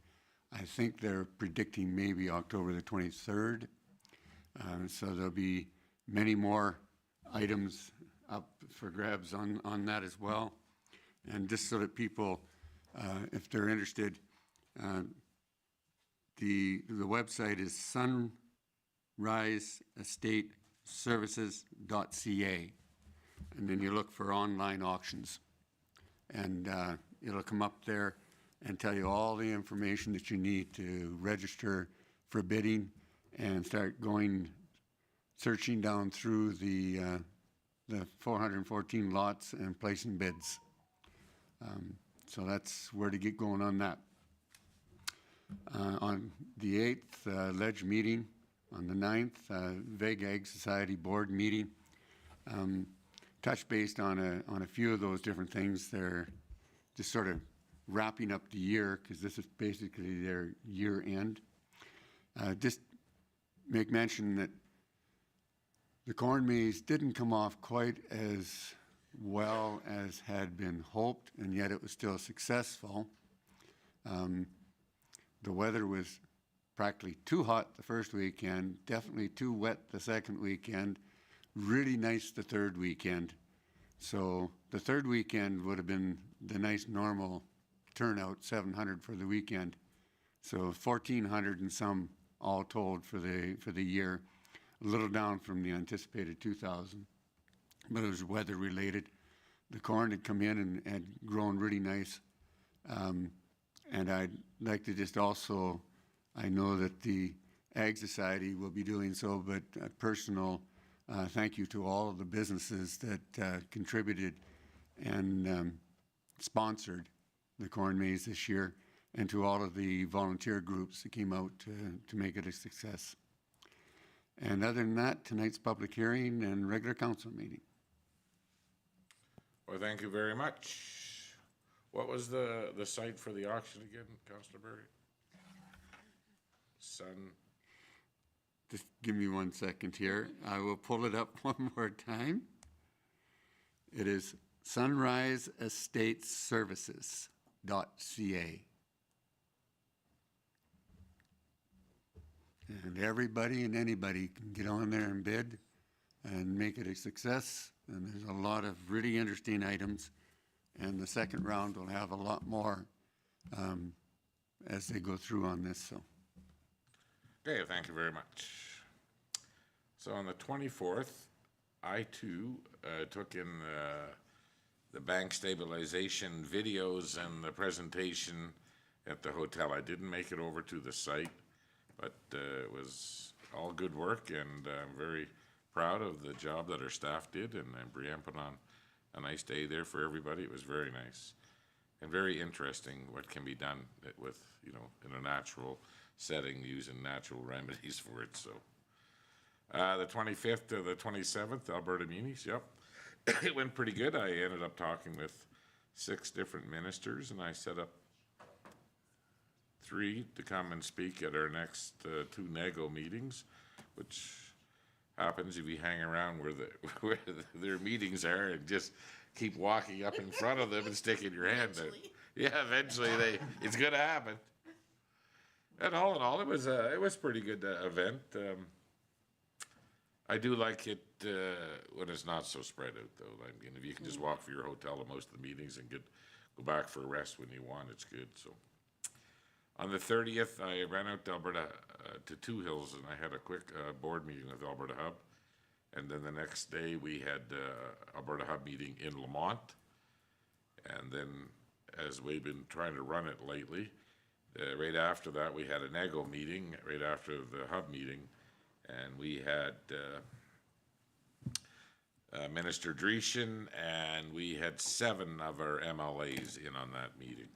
I think they're predicting maybe October the 23rd. So there'll be many more items up for grabs on that as well. And just so that people, if they're interested, the website is sunriseestateservices.ca. And then you look for online auctions. And it'll come up there and tell you all the information that you need to register for bidding and start going searching down through the 414 lots and placing bids. So that's where to get going on that. On the 8th, ledge meeting. On the 9th, Veg Ag Society board meeting. Touch based on a few of those different things. They're just sort of wrapping up the year because this is basically their year end. Just make mention that the corn maze didn't come off quite as well as had been hoped, and yet it was still successful. The weather was practically too hot the first weekend, definitely too wet the second weekend, really nice the third weekend. So the third weekend would have been the nice normal turnout, 700 for the weekend. So 1,400 and some all told for the year, a little down from the anticipated 2,000, but it was weather related. The corn had come in and had grown really nice. And I'd like to just also, I know that the Ag Society will be doing so, but a personal thank you to all of the businesses that contributed and sponsored the corn maze this year, and to all of the volunteer groups that came out to make it a success. And other than that, tonight's public hearing and regular council meeting. Well, thank you very much. What was the site for the auction again, Councillor Berry? Just give me 1 second here. I will pull it up one more time. It is sunriseestateservices.ca. And everybody and anybody can get on there and bid and make it a success. And there's a lot of really interesting items. And the second round will have a lot more as they go through on this. So. Okay, thank you very much. So on the 24th, I too took in the bank stabilization videos and the presentation at the hotel. I didn't make it over to the site, but it was all good work, and I'm very proud of the job that our staff did, and Brianne put on a nice day there for everybody. It was very nice and very interesting what can be done with, you know, in a natural setting using natural remedies for it. So the 25th to the 27th, Alberta Munis, yep. It went pretty good. I ended up talking with 6 different ministers, and I set up 3 to come and speak at our next 2 NEGO meetings, which happens if you hang around where their meetings are and just keep walking up in front of them and sticking your hand out. Yeah, eventually it's going to happen. And all in all, it was a pretty good event. I do like it when it's not so spread out, though. I mean, if you can just walk for your hotel at most of the meetings and go back for a rest when you want, it's good. So On the 30th, I ran out to Alberta, to Two Hills, and I had a quick board meeting with Alberta Hub. And then the next day, we had Alberta Hub meeting in Lamont. And then, as we've been trying to run it lately, right after that, we had a NAGO meeting, right after the Hub meeting. And we had Minister Dreeshen, and we had 7 of our MLAs in on that meeting.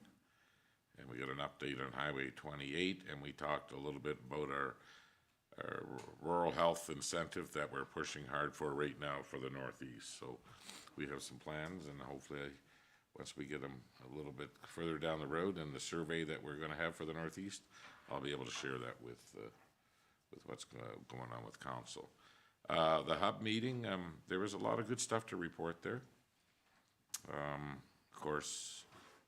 And we got an update on Highway 28, and we talked a little bit about our rural health incentive that we're pushing hard for right now for the Northeast. So we have some plans, and hopefully, once we get them a little bit further down the road and the survey that we're going to have for the Northeast, I'll be able to share that with what's going on with council. The Hub meeting, there was a lot of good stuff to report there. Of course,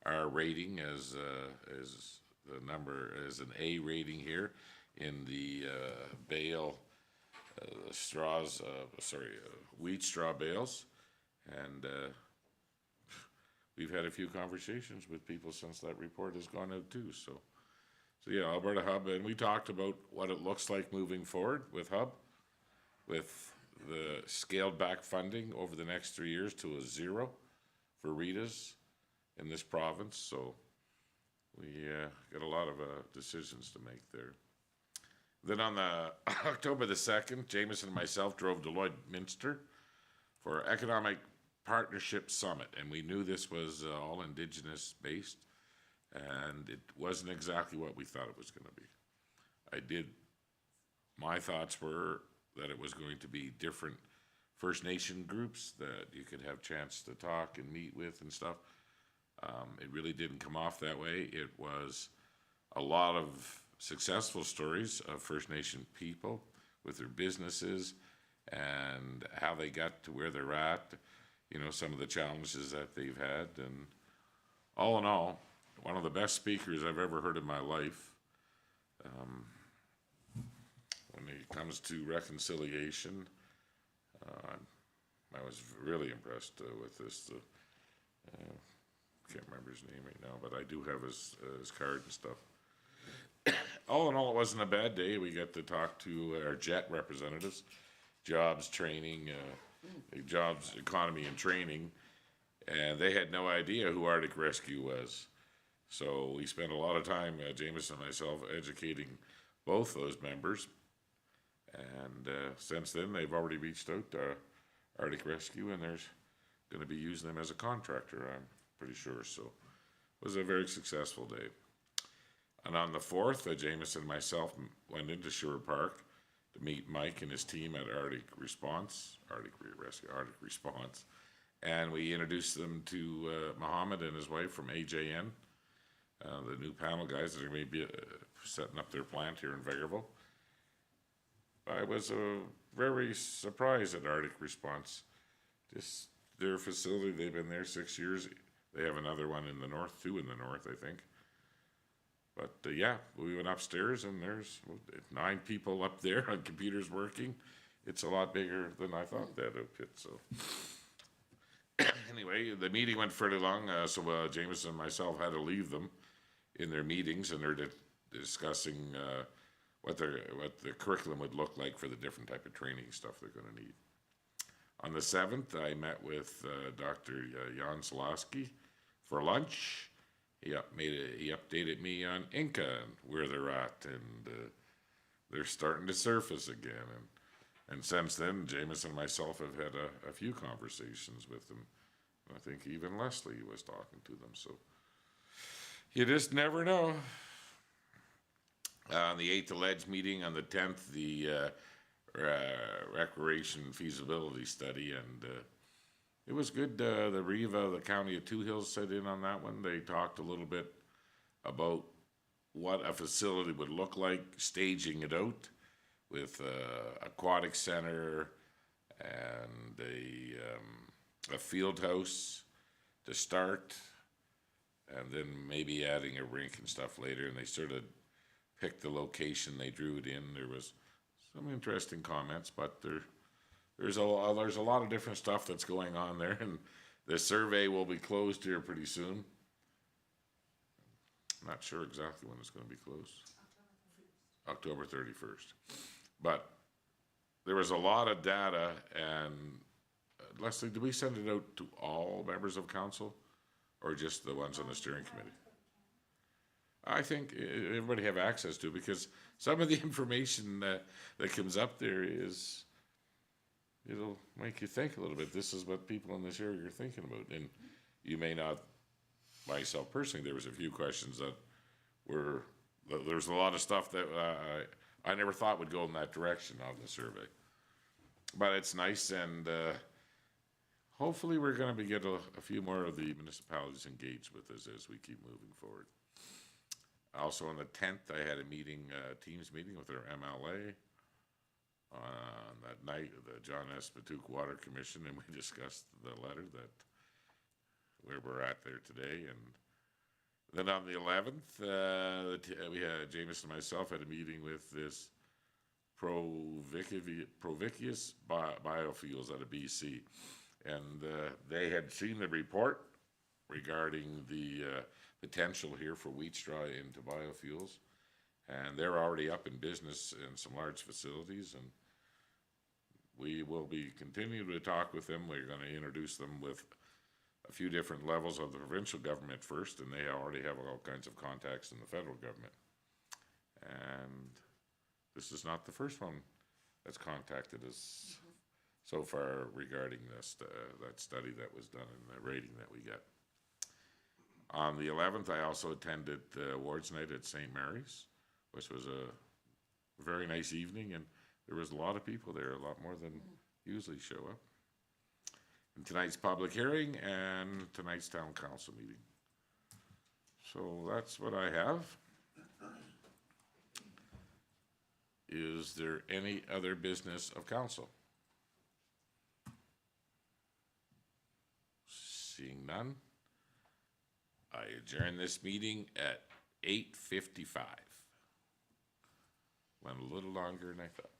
our rating is the number is an A rating here in the bale straws, wheat straw bales, and we've had a few conversations with people since that report has gone out too. So yeah, Alberta Hub, and we talked about what it looks like moving forward with Hub, with the scaled back funding over the next 3 years to a 0 for RETAs in this province. So we got a lot of decisions to make there. Then on the October the 2nd, Jameson and myself drove to Lloydminster for Economic Partnership Summit, and we knew this was all Indigenous based, and it wasn't exactly what we thought it was going to be. My thoughts were that it was going to be different First Nation groups that you could have chance to talk and meet with and stuff. It really didn't come off that way. It was a lot of successful stories of First Nation people with their businesses and how they got to where they're at, some of the challenges that they've had. And all in all, one of the best speakers I've ever heard in my life. When it comes to reconciliation, I was really impressed with this. Can't remember his name right now, but I do have his card and stuff. All in all, it wasn't a bad day. We got to talk to our JET representatives, jobs, training, jobs, economy, and training, and they had no idea who Arctic Rescue was. So we spent a lot of time, Jameson and myself, educating both those members. And since then, they've already reached out to Arctic Rescue, and they're going to be using them as a contractor, I'm pretty sure. So it was a very successful day. And on the 4th, Jameson and myself went into Sherwood Park to meet Mike and his team at Arctic Response, and we introduced them to Mohammed and his wife from AJN, the new panel guys that are going to be setting up their plant here in Vegreville. I was very surprised at Arctic Response. Just their facility, they've been there 6 years. They have another one in the north, 2 in the north, I think. But yeah, we went upstairs and there's 9 people up there on computers working. It's a lot bigger than I thought that outfit. So anyway, the meeting went fairly long, so Jameson and myself had to leave them in their meetings, and they're discussing what the curriculum would look like for the different type of training stuff they're going to need. On the 7th, I met with Dr. Jan Solaski for lunch. He updated me on Inca and where they're at, and they're starting to surface again. And since then, Jameson and myself have had a few conversations with them. I think even Leslie was talking to them. So you just never know. On the 8th, the Ledge meeting. On the 10th, the recreation feasibility study, and it was good. The REVA, the County of Two Hills, sat in on that one. They talked a little bit about what a facility would look like, staging it out with aquatic center and a field house to start, and then maybe adding a rink and stuff later. And they sort of picked the location, they drew it in. There was some interesting comments, but there's a lot of different stuff that's going on there, and the survey will be closed here pretty soon. I'm not sure exactly when it's gonna be closed. October 31st. But there was a lot of data, and Leslie, do we send it out to all members of council or just the ones on the steering committee? I think everybody have access to it, because some of the information that comes up there is, it'll make you think a little bit. This is what people in this area are thinking about. And you may not, myself personally, there was a few questions that were, there's a lot of stuff that I never thought would go in that direction on the survey. But it's nice, and hopefully we're going to get a few more of the municipalities engaged with us as we keep moving forward. Also on the 10th, I had a meeting, Teams meeting with our MLA on that night, the John S. Patuque Water Commission, and we discussed the letter that where we're at there today. And then on the 11th, we had, Jameson and myself had a meeting with this Provincius Biofuels out of BC. And they had seen the report regarding the potential here for wheat straw into biofuels. And they're already up in business in some large facilities, and we will be continuing to talk with them. We're going to introduce them with a few different levels of the provincial government first, and they already have all kinds of contacts in the federal government. And this is not the first one that's contacted us so far regarding this, that study that was done and the rating that we get. On the 11th, I also attended the awards night at St. Mary's, which was a very nice evening, and there was a lot of people there, a lot more than usually show up. And tonight's public hearing and tonight's town council meeting. So that's what I have. Is there any other business of council? Seeing none, I adjourn this meeting at 8:55. Went a little longer than I thought.